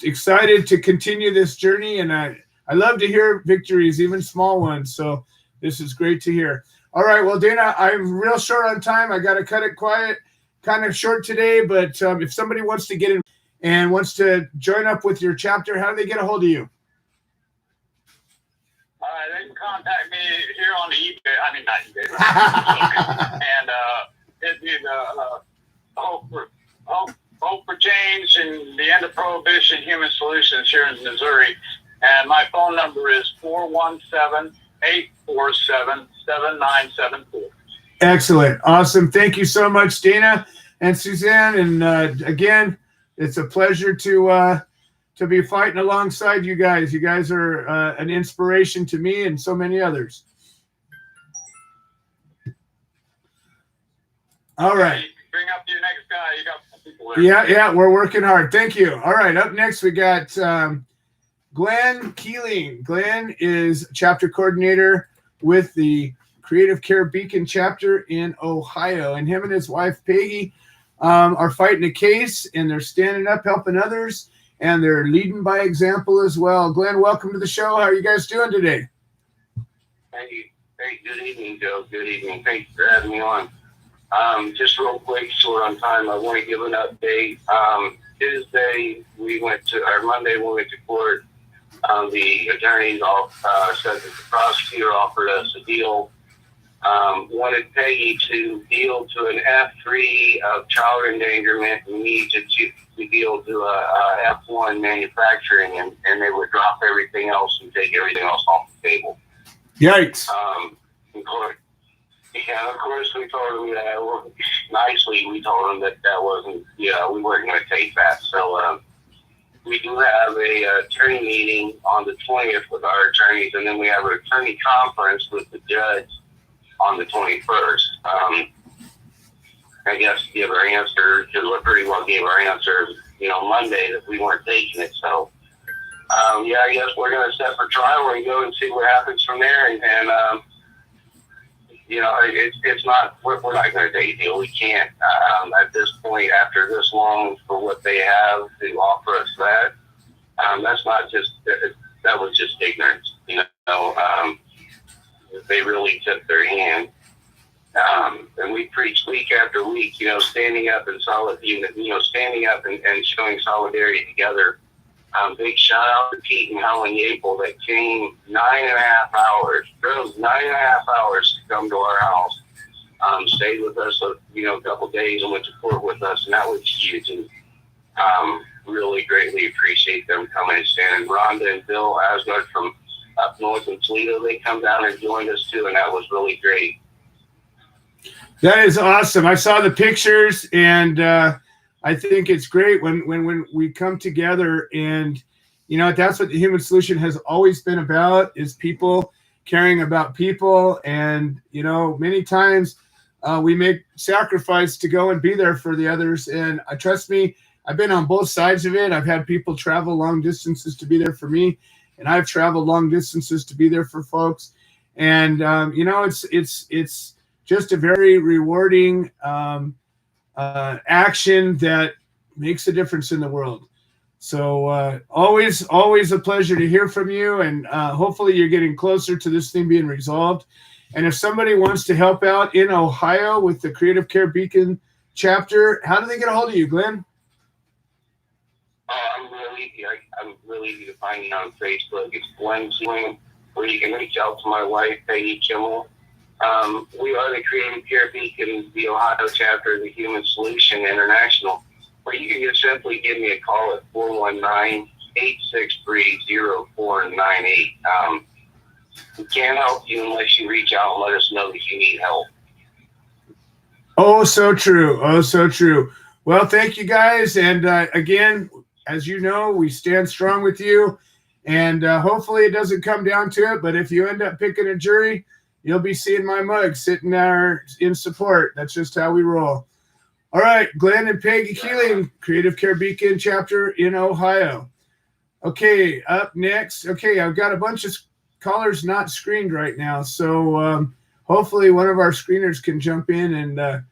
excited to continue this journey. And I love to hear victories, even small ones. So this is great to hear. All right, well, Dana, I'm real short on time. I got to cut it quiet, kind of short today. But if somebody wants to get in and wants to join up with your chapter, how do they get a hold of you? They can contact me here on the eBay. I mean, not eBay. And it'd be the Hope for Change and the End of Prohibition Human Solutions here in Missouri. And my phone number is 417-847-7974. Excellent. Awesome. Thank you so much, Dana and Suzanne. And again, it's a pleasure to be fighting alongside you guys. You guys are an inspiration to me and so many others. All right. Bring up your next guy. You got some people there. Yeah, we're working hard. Thank you. All right, up next we got Glenn Keeling. Glenn is chapter coordinator with the Creative Care Beacon chapter in Ohio, and him and his wife Peggy are fighting a case, and they're standing up, helping others, and they're leading by example as well. Glenn, welcome to the show. How are you guys doing today? Hey, good evening, Joe. Good evening. Thanks for having me on. Just real quick, short on time, I want to give an update. Tuesday, Monday, we went to court. The attorneys all said that the prosecutor offered us a deal. Wanted Peggy to deal to an F3 of child endangerment and me to deal to a F1 manufacturing, and they would drop everything else and take everything else off the table. Yikes. Of course, we told them that nicely. We told them that wasn't, we weren't going to take that. So we do have a attorney meeting on the 20th with our attorneys, and then we have an attorney conference with the judge on the 21st. I guess to give our answer, because we pretty well gave our answer, Monday that we weren't taking it. So, I guess we're going to set for trial and go and see what happens from there. And it's not, we're not going to take a deal. We can't, at this point, after this long, for what they have to offer us that. That's not just, that was just ignorance, they really took their hand. And we preach week after week, standing up and standing up and showing solidarity together. Big shout out to Pete and Helen Yapel that came 9.5 hours, drove 9.5 hours to come to our house. Stayed with us, a couple of days and went to court with us, and that was huge. And really greatly appreciate them coming and standing. Rhonda and Bill Asgard from up north in Toledo, they come down and joined us too, and that was really great. That is awesome. I saw the pictures, and I think it's great when we come together, and that's what the Human Solution has always been about, is people caring about people. And many times we make sacrifice to go and be there for the others. And trust me, I've been on both sides of it. I've had people travel long distances to be there for me, and I've traveled long distances to be there for folks. And it's just a very rewarding action that makes a difference in the world. So always a pleasure to hear from you, and hopefully you're getting closer to this thing being resolved. And if somebody wants to help out in Ohio with the Creative Care Beacon chapter, how do they get a hold of you, Glenn? I'm really easy to find me on Facebook. It's Glenn Sealing, or you can reach out to my wife, Peggy Kimmel. We are the Creative Care Beacon, the Ohio chapter of the Human Solution International. Or you can just simply give me a call at 419-863-0498. We can't help you unless you reach out and let us know that you need help. Oh, so true. Oh, so true. Well, thank you guys. And again, as you know, we stand strong with you. And hopefully it doesn't come down to it. But if you end up picking a jury, you'll be seeing my mug sitting there in support. That's just how we roll. All right, Glenn and Peggy Keeling, Creative Care Beacon chapter in Ohio. Okay, up next. Okay, I've got a bunch of callers not screened right now. So hopefully one of our screeners can jump in and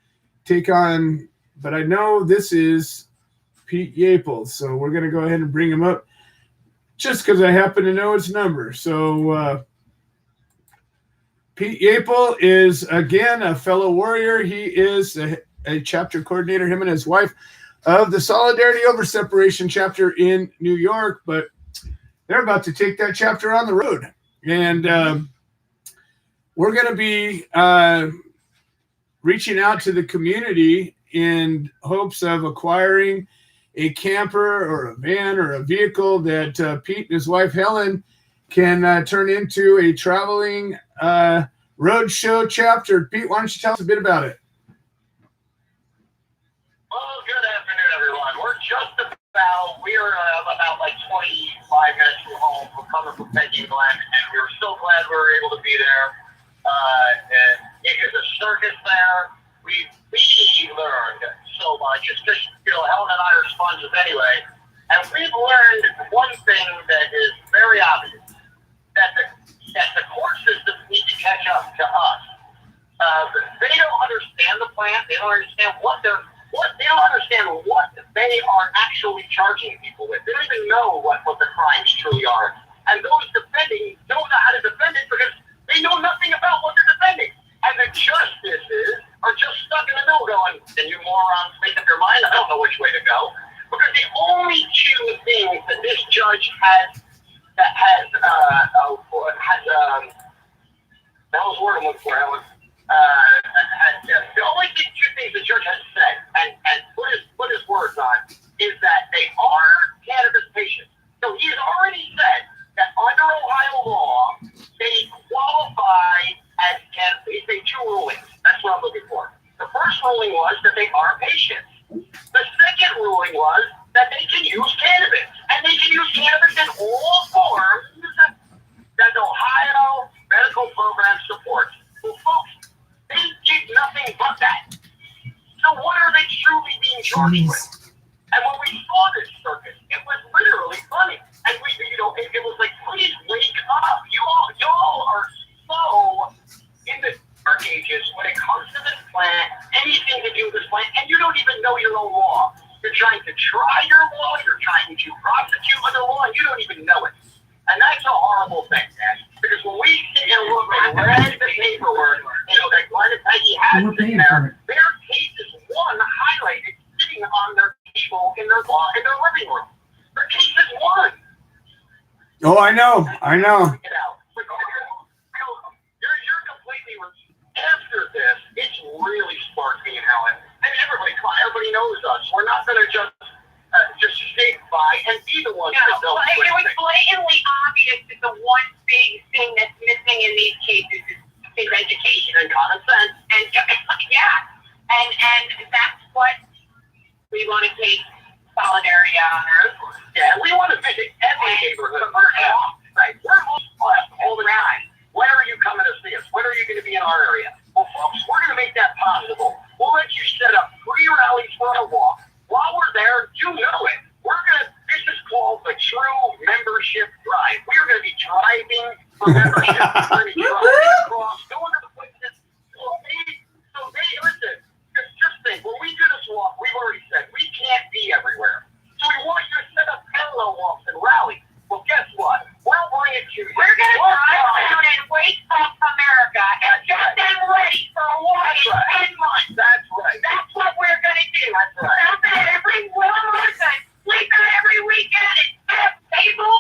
take on. But I know this is Pete Yapel. So we're going to go ahead and bring him up just because I happen to know his number. So Pete Yapel is, again, a fellow warrior. He is a chapter coordinator, him and his wife, of the Solidarity Over Separation chapter in New York. But they're about to take that chapter on the road. And we're going to be reaching out to the community in hopes of acquiring a camper or a van or a vehicle that Pete and his wife Helen can turn into a traveling roadshow chapter. Pete, why don't you tell us a bit about it? Well, good afternoon, everyone. We're about like 25 minutes from home. We're coming from Peggy and Glenn, and we were so glad we were able to be there. And it is a circus there. We learned so much. It's just, Helen and I are sponges anyway. And we've learned one thing that is very obvious, that the court systems need to catch up to us. They don't understand the plant. They don't understand they don't understand what they are actually charging people with. They don't even know what the crimes truly are. And those defending don't know how to defend it because they know nothing about what they're defending. And the justices are just stuck in the middle going, can you morons make up your mind? I don't know which way to go. Because the only two things that this judge has that was the word I'm looking for, Helen. The only two things the judge has said and put his words on is that they are cannabis patients. So he's already said that under Ohio law, they qualify as cannabis. He made two rulings. That's what I'm looking for. The first ruling was that they are patients. The second ruling was that they can use cannabis. And they can use cannabis in all forms that Ohio medical program supports. Well, folks, they did nothing but that. So what are they truly being charged with? And when we saw this circus, it was literally funny. And it was like, please wake up. Y'all are so in the dark ages when it comes to this plant, anything to do with this plant, and you don't even know your own law. You're trying to try your law, you're trying to prosecute under law, and you don't even know it. And that's a horrible thing, man. Because when we sit and look and read the paperwork, that Glenn and Peggy had there, their case is one highlighted sitting on their table in their living room. Their case is one. Oh, I know. You're completely. After this, it's really sparked me and Helen, and everybody knows us. We're not going to just stick by and be the ones that don't. It was blatantly obvious that the one big our area. Well, folks, we're going to make that possible. We'll let you set up free rallies for our walk. While we're there, you know it. This is called the True Membership Drive. We are going to be driving for membership. We're going to be driving across, going to the places. So they listen, just think, when we do this walk, we've already said we can't be everywhere. So we want you to set up parallel walks and rallies. Well, guess what? We'll bring it to you. We're going to drive around and wake up America and get them ready for a war in 10 months. That's right. That's what we're going to do. That's right. Out there every one more time. Sleep there every weekend and have table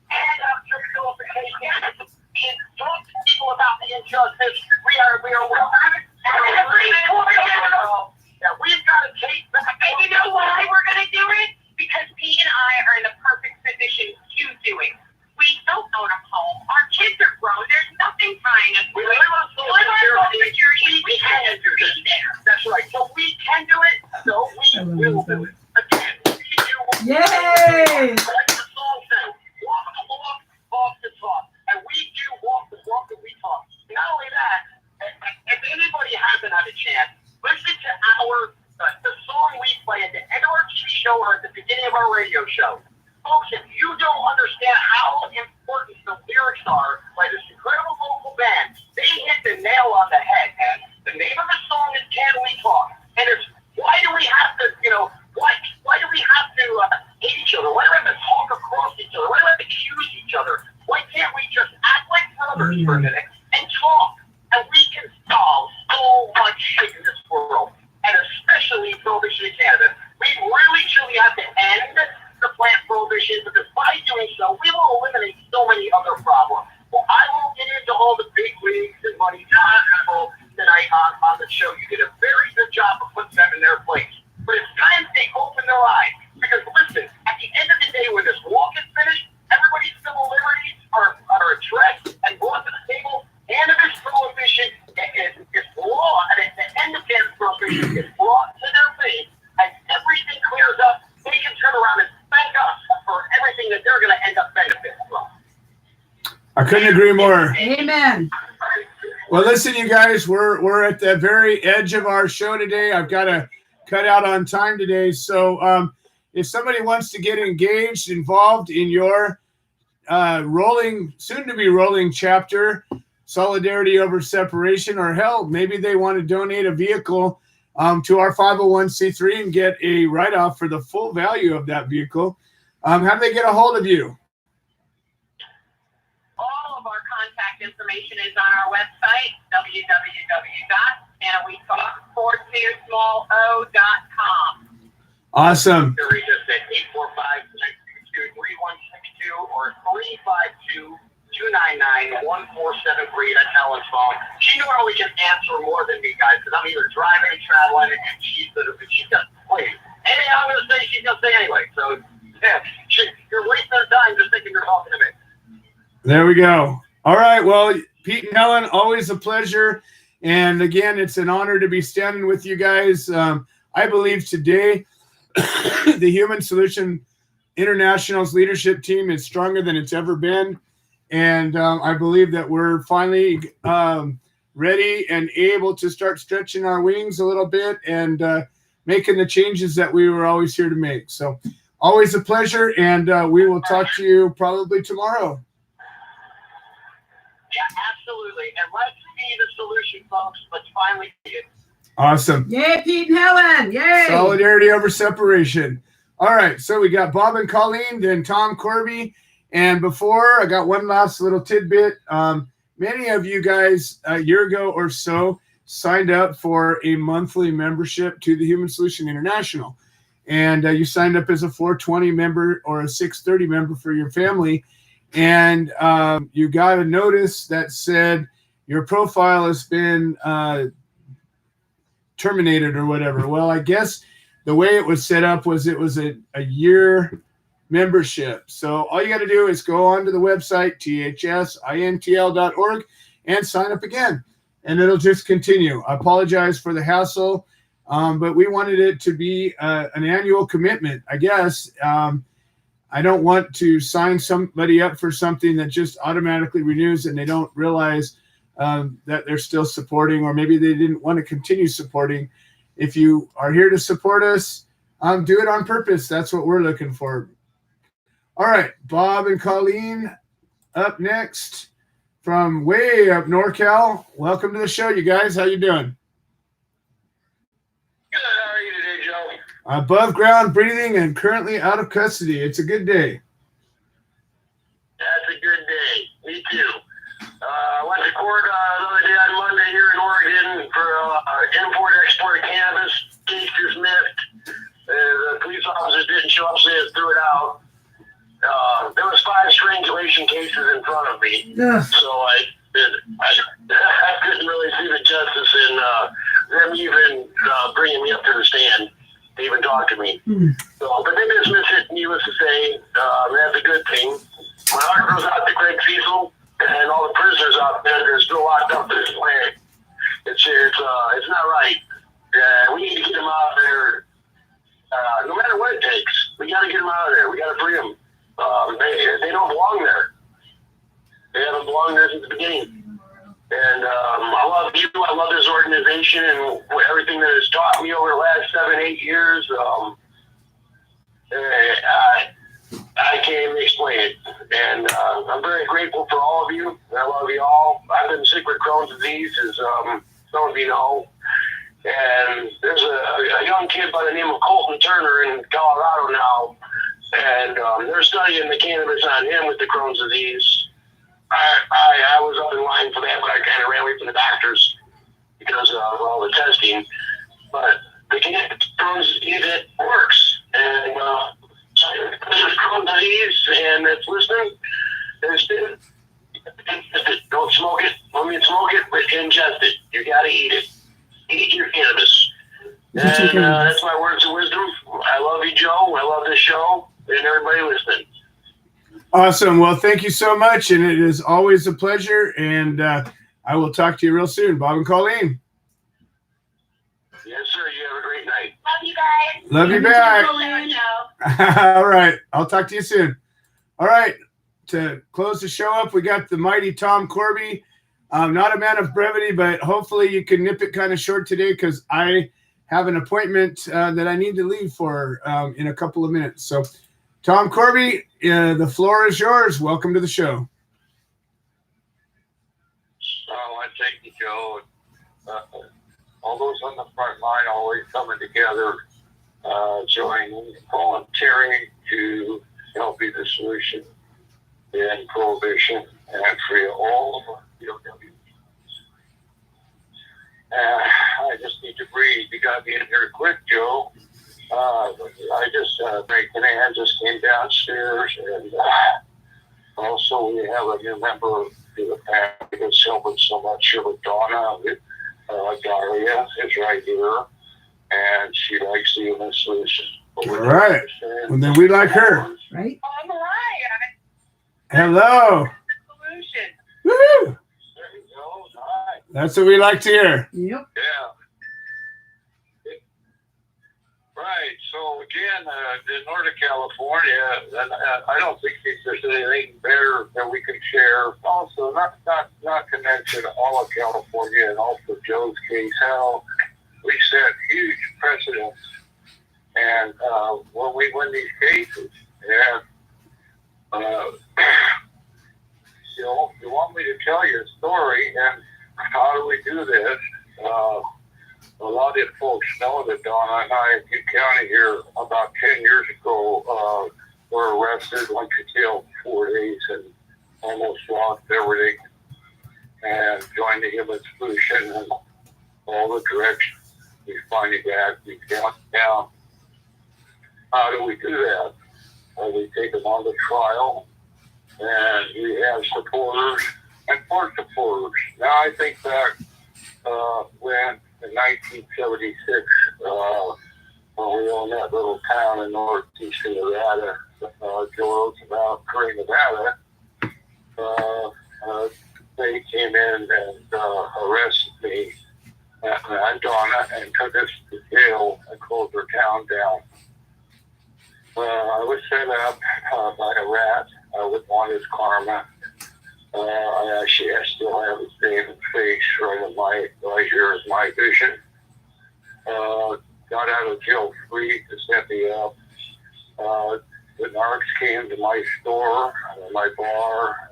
and purification and talk to people about the injustice. We are welcome. And every quarter. Yeah, we've got to take back. And you know why we're going to do it? Because Pete and I are in the perfect position to do it. We don't own a home. Our kids are grown. There's nothing tying us. We live on Social Security. We can do this there. That's right. So we can do it. So we will do it. Again, we do. Yay! Like the song says, walk the walk, talk the talk. And we do walk the walk and we talk. Not only that, if anybody hasn't had a chance, listen to the song we play at the end of our TV show or at the beginning of our radio show. Folks, if you don't understand how important the lyrics are by this incredible local band, they hit the nail on the head, man. The name of the song is Can We Talk? And it's, why do we have to, why do we have to hate each other? Why do we have to talk across each other? Why do we have to accuse each other? Why can't we just act like brothers for a minute and talk? And we can solve so much shit in this world, and especially prohibition in cannabis. We really, truly have to end the plant prohibition, because by doing so, we will eliminate so many other problems. Well, I won't get into all the big leagues and money people tonight on the show. You did a very good job of putting them in their place. But it's time they open their eyes, because listen, at the end of the day, when this walk is finished, everybody's civil liberties are addressed and brought to the table. Cannabis prohibition is law, and at the end of cannabis prohibition is brought to their face, and everything clears up. They can turn around and thank us for everything that they're going to end up benefiting from. I couldn't agree more. Amen. Well, listen, you guys, we're at the very edge of our show today. I've got to cut out on time today. So if somebody wants to get engaged, involved in your soon to be rolling chapter, Solidarity Over Separation, or hell, maybe they want to donate a vehicle to our 501c3 and get a write-off for the full value of that vehicle, how do they get a hold of you? All of our contact information is on our website, www.canwetalk42small-o.com. Awesome. To reach us at 845-962-3162 or 352-299-1473. That's Helen's phone. She normally can answer more than me, guys, because I'm either driving and traveling, and she's got please. Anything I'm going to say, she's going to say anyway. So, yeah, you're wasting her time just thinking you're talking to me. There we go. All right. Well, Pete and Helen, always a pleasure. And again, it's an honor to be standing with you guys. I believe today the Human Solution International's leadership team is stronger than it's ever been. And I believe that we're finally ready and able to start stretching our wings a little bit and making the changes that we were always here to make. So always a pleasure. And we will talk to you probably tomorrow. Yeah, absolutely. And let's be the solution, folks. Let's finally see it. Awesome. Yay, Pete and Helen. Yay. Solidarity over separation. All right. So we got Bob and Colleen, then Tom Corby. And before, I got one last little tidbit. Many of you guys a year ago or so signed up for a monthly membership to the Human Solution International. And you signed up as a 420 member or a 630 member for your family. And you got a notice that said your profile has been terminated or whatever. Well, I guess the way it was set up was it was a year membership. So all you got to do is go onto the website, thsintl.org, and sign up again. And it'll just continue. I apologize for the hassle, but we wanted it to be an annual commitment, I guess. I don't want to sign somebody up for something that just automatically renews and they don't realize that they're still supporting, or maybe they didn't want to continue supporting. If you are here to support us, do it on purpose. That's what we're looking for. All right, Bob and Colleen up next from way up NorCal. Welcome to the show, you guys. How you doing? Good. How are you today, Joe? Above ground breathing and currently out of custody. It's a good day. That's a good day. Me too. I went to court the other day on Monday here in Oregon for import-export of cannabis. Case dismissed. The police officers didn't show up, so they threw it out. There was 5 strangulation cases in front of me, Ugh. so I couldn't really see the justice in them even bringing me up to the stand to even talk to me. So, but they dismissed it, needless to say. That's a good thing. My heart goes out to Greg Cecil and all the prisoners out there that are still locked up in this plant. It's not right. We need to get them out of there. No matter what it takes, we got to get them out of there. We got to free them. They don't belong there. They haven't belonged there since the beginning. And I love you. I love this organization and everything that has taught me over the last 7-8 years. I can't even explain it. And I'm very grateful for all of you. I love you all. I've been sick with Crohn's disease, as some of you know. And there's a young kid by the name of Colton Turner in Colorado now. And they're studying the cannabis on him with the Crohn's disease. I was up in line for that, but I kind of ran away from the doctors because of all the testing. But the Crohn's disease, it works. And this is Crohn's disease, and it's listening. Don't smoke it. I mean, smoke it, but ingest it. You got to eat it. Eat your cannabis. And that's my words of wisdom. I love you, Joe. I love this show and everybody listening. Awesome. Well, thank you so much. And it is always a pleasure. And I will talk to you real soon. Bob and Colleen. Yes, sir. You have a great night. Love you guys. Love you back. All right. I'll talk to you soon. All right. To close the show up, we got the mighty Tom Corby. Not a man of brevity, but hopefully you can nip it kind of short today because I have an appointment that I need to leave for in a couple of minutes. So, Tom Corby, the floor is yours. Welcome to the show. Oh, I thank you, Joe. All those on the front line always coming together, joining, volunteering to help be the solution in prohibition and free all of our POWs. I just need to breathe. You got me in here quick, Joe. I just, Frank Canan just came downstairs, and also we have a new member of the family that's helping so much here with Donna. Daria is right here, and she likes the human solution. All right. Well, then we like her. Right? I'm Mariah. Hello. Solution. Woo-hoo. There you go. Hi. That's what we like to hear. Yep. Yeah. Right. So again, in Northern California, I don't think there's anything better that we could share. Also, not connected to all of California, and also Joe's case, how we set huge precedents. And when we win these cases, you want me to tell you a story, and how do we do this? A lot of the folks know that Donna and I in Butte County here about 10 years ago were arrested, went to jail for 4 days, and almost lost everything, and joined the human solution and all the directions. We finally got we got down. How do we do that? We take them on the trial, and we have supporters and court supporters. Now I think back when in 1976, when we owned that little town in northeastern Nevada, Joe about Curry, Nevada, they came in and arrested me and Donna and took us to jail and closed our town down. I was set up by a rat with one his karma. I still have his name and case right here is my vision. Got out of jail free to set me up. The narcs came to my store, my bar,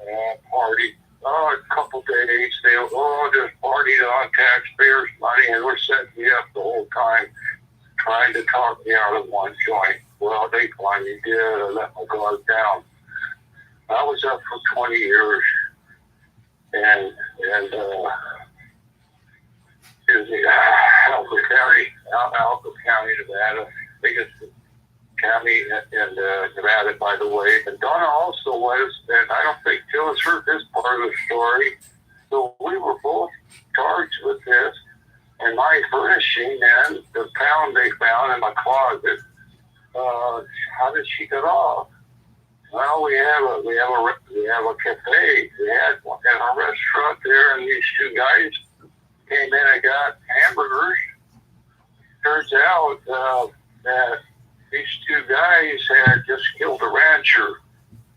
party. A couple days, they just partied on taxpayers' money, and were setting me up the whole time, trying to talk me out of one joint. Well, they finally did. I let my guard down. I was up for 20 years, and Elko County, Nevada, biggest county in Nevada, by the way. And Donna also was, and I don't think Joe has heard this part of the story. So we were both charged with this, and my furnishing and the pound they found in my closet. How did she get off? Well, we have a cafe. We had a restaurant there, and these two guys came in and got hamburgers. Turns out that these two guys had just killed a rancher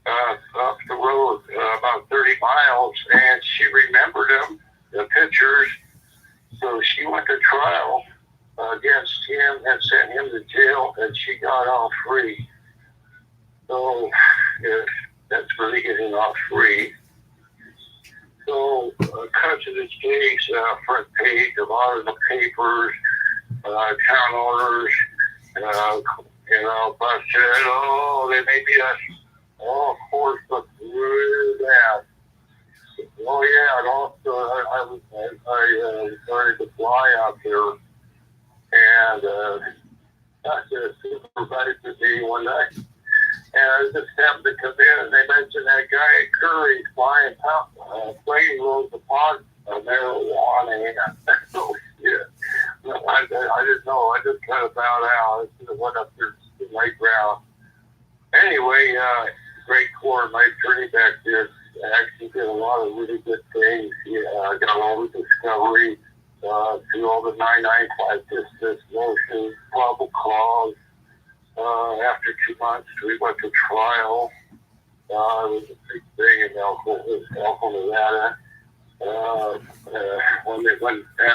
up the road about 30 miles, and she remembered him, the pictures. So she went to trial against him and sent him to jail, and she got off free. So that's really getting off free. So cut to this case, front page, a lot of the papers, town owners, busted. Oh, they may be us. Oh, of course, but really bad. Oh yeah, and also I started to fly out there, and got to supervise the day one night, and I just happened to come in, and they mentioned that guy at Curry flying plane loads of pots of marijuana, and oh shit. I didn't know. I just kind of bowed out. I should have went up there to the right ground. Anyway, great court. My attorney back there actually did a lot of really good things. Got all the discovery, through all the 995 dismiss motions, probable cause. After 2 months, we went to trial. It was a big thing in Elko, Nevada.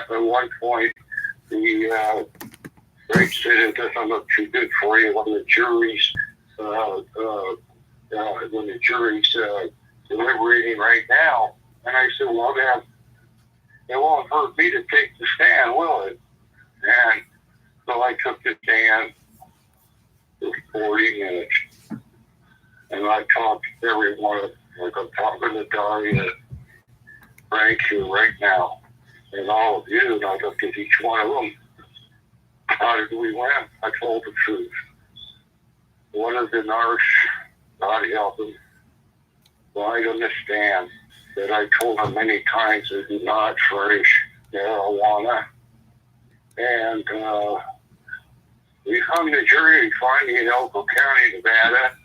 At one point, the great said it doesn't look too good for you when the jury's deliberating right now. And I said, well, then it won't hurt me to take the stand, will it? And so I took the stand for 40 minutes, and I talked to everyone, like I'm talking to Daria, Frank, here right now, and all of you, and I looked at each one of them. How did we win? I told the truth. One of the narcs, God help him, lied on the stand that I told him many times they do not furnish marijuana. And we hung the jury finally in Elko County, Nevada.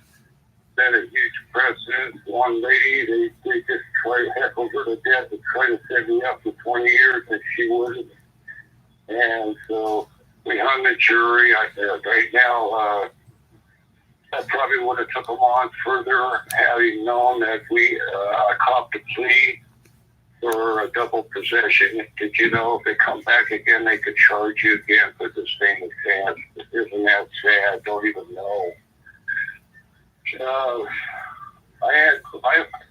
Set a huge precedent. One lady, they just tried to heckle her to death and try to set me up for 20 years, and she wouldn't. And so we hung the jury. Right now, I probably would have took them on further, having known that I copped a plea for a double possession. Did you know if they come back again, they could charge you again for the same offense? Isn't that sad? Don't even know. I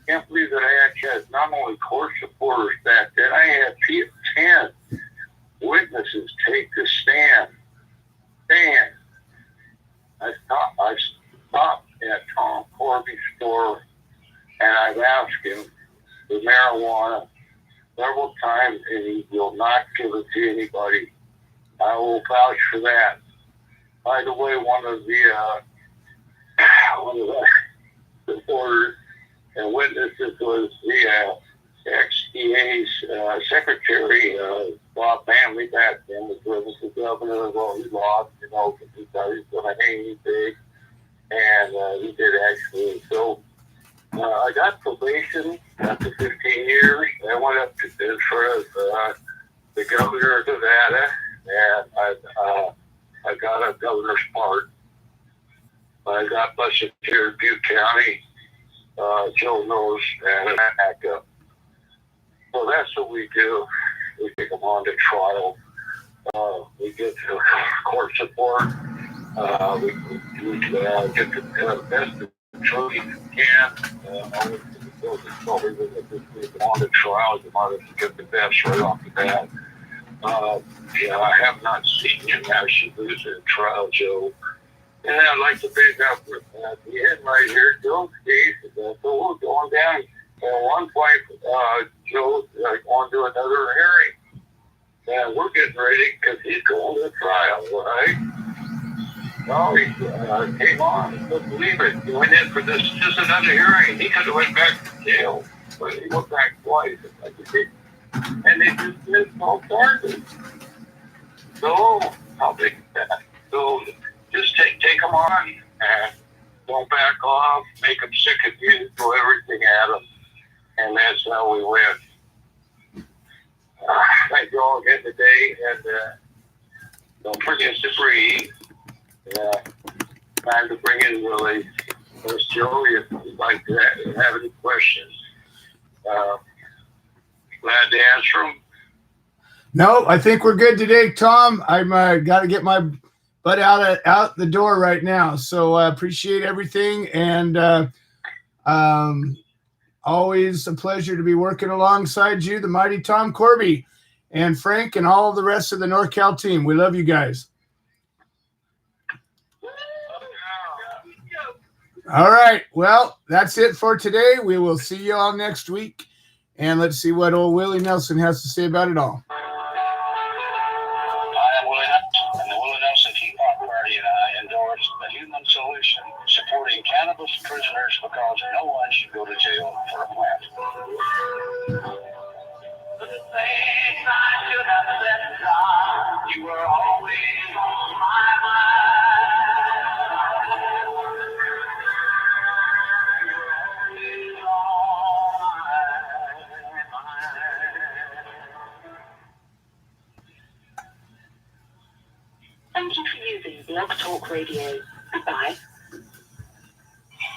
can't believe that I actually had not only court supporters back then, I had 10 witnesses take the stand. I stopped at Tom Corby's store, and I've asked him for marijuana several times, and he will not give it to anybody. I will vouch for that. By the way, one of the supporters and witnesses was the ex-DA's secretary, Bob Manley, back then, was with the governor. Well, he lost, because he thought he was going to hang me big, and he did actually. So I got probation after 15 years. I went up to in front of the governor of Nevada, and I got a governor's pardon. I got busted here in Butte County. Joe knows, and I back up. So that's what we do. We get the best control you can. Always on the trial, you might have to get the best right off the bat. Yeah, I have not seen him actually lose a trial, Joe. And I'd like to pick up the end right here, Joe's case. So we're going down. At one point, Joe's going to another hearing. And we're getting ready because he's going to trial, right? No, he came on. I couldn't believe it. He went in for just another hearing. He could have went back to jail, but he went back twice. And they dismissed all charges. So, how big is that? So, just take them on and don't back off, make them sick of you, throw everything at them. And that's how we win. Thank you all again today, and don't forget to breathe. Time to bring in Willie. There's Joe, if you'd like to have any questions. Glad to answer them. No, I think we're good today, Tom. I'm got to get my butt out the door right now. So I appreciate everything, and always a pleasure to be working alongside you, the mighty Tom Corby, and Frank, and all the rest of the NorCal team. We love you guys. All right. Well, that's it for today. We will see you all next week. And let's see what old Willie Nelson has to say about it all. I am Willie Nelson, and the Willie Nelson Tea Party and I endorse the human solution, supporting cannabis prisoners because no one should go to jail for a plant. You were always on my mind. Thank you for using Blog Talk Radio. Goodbye.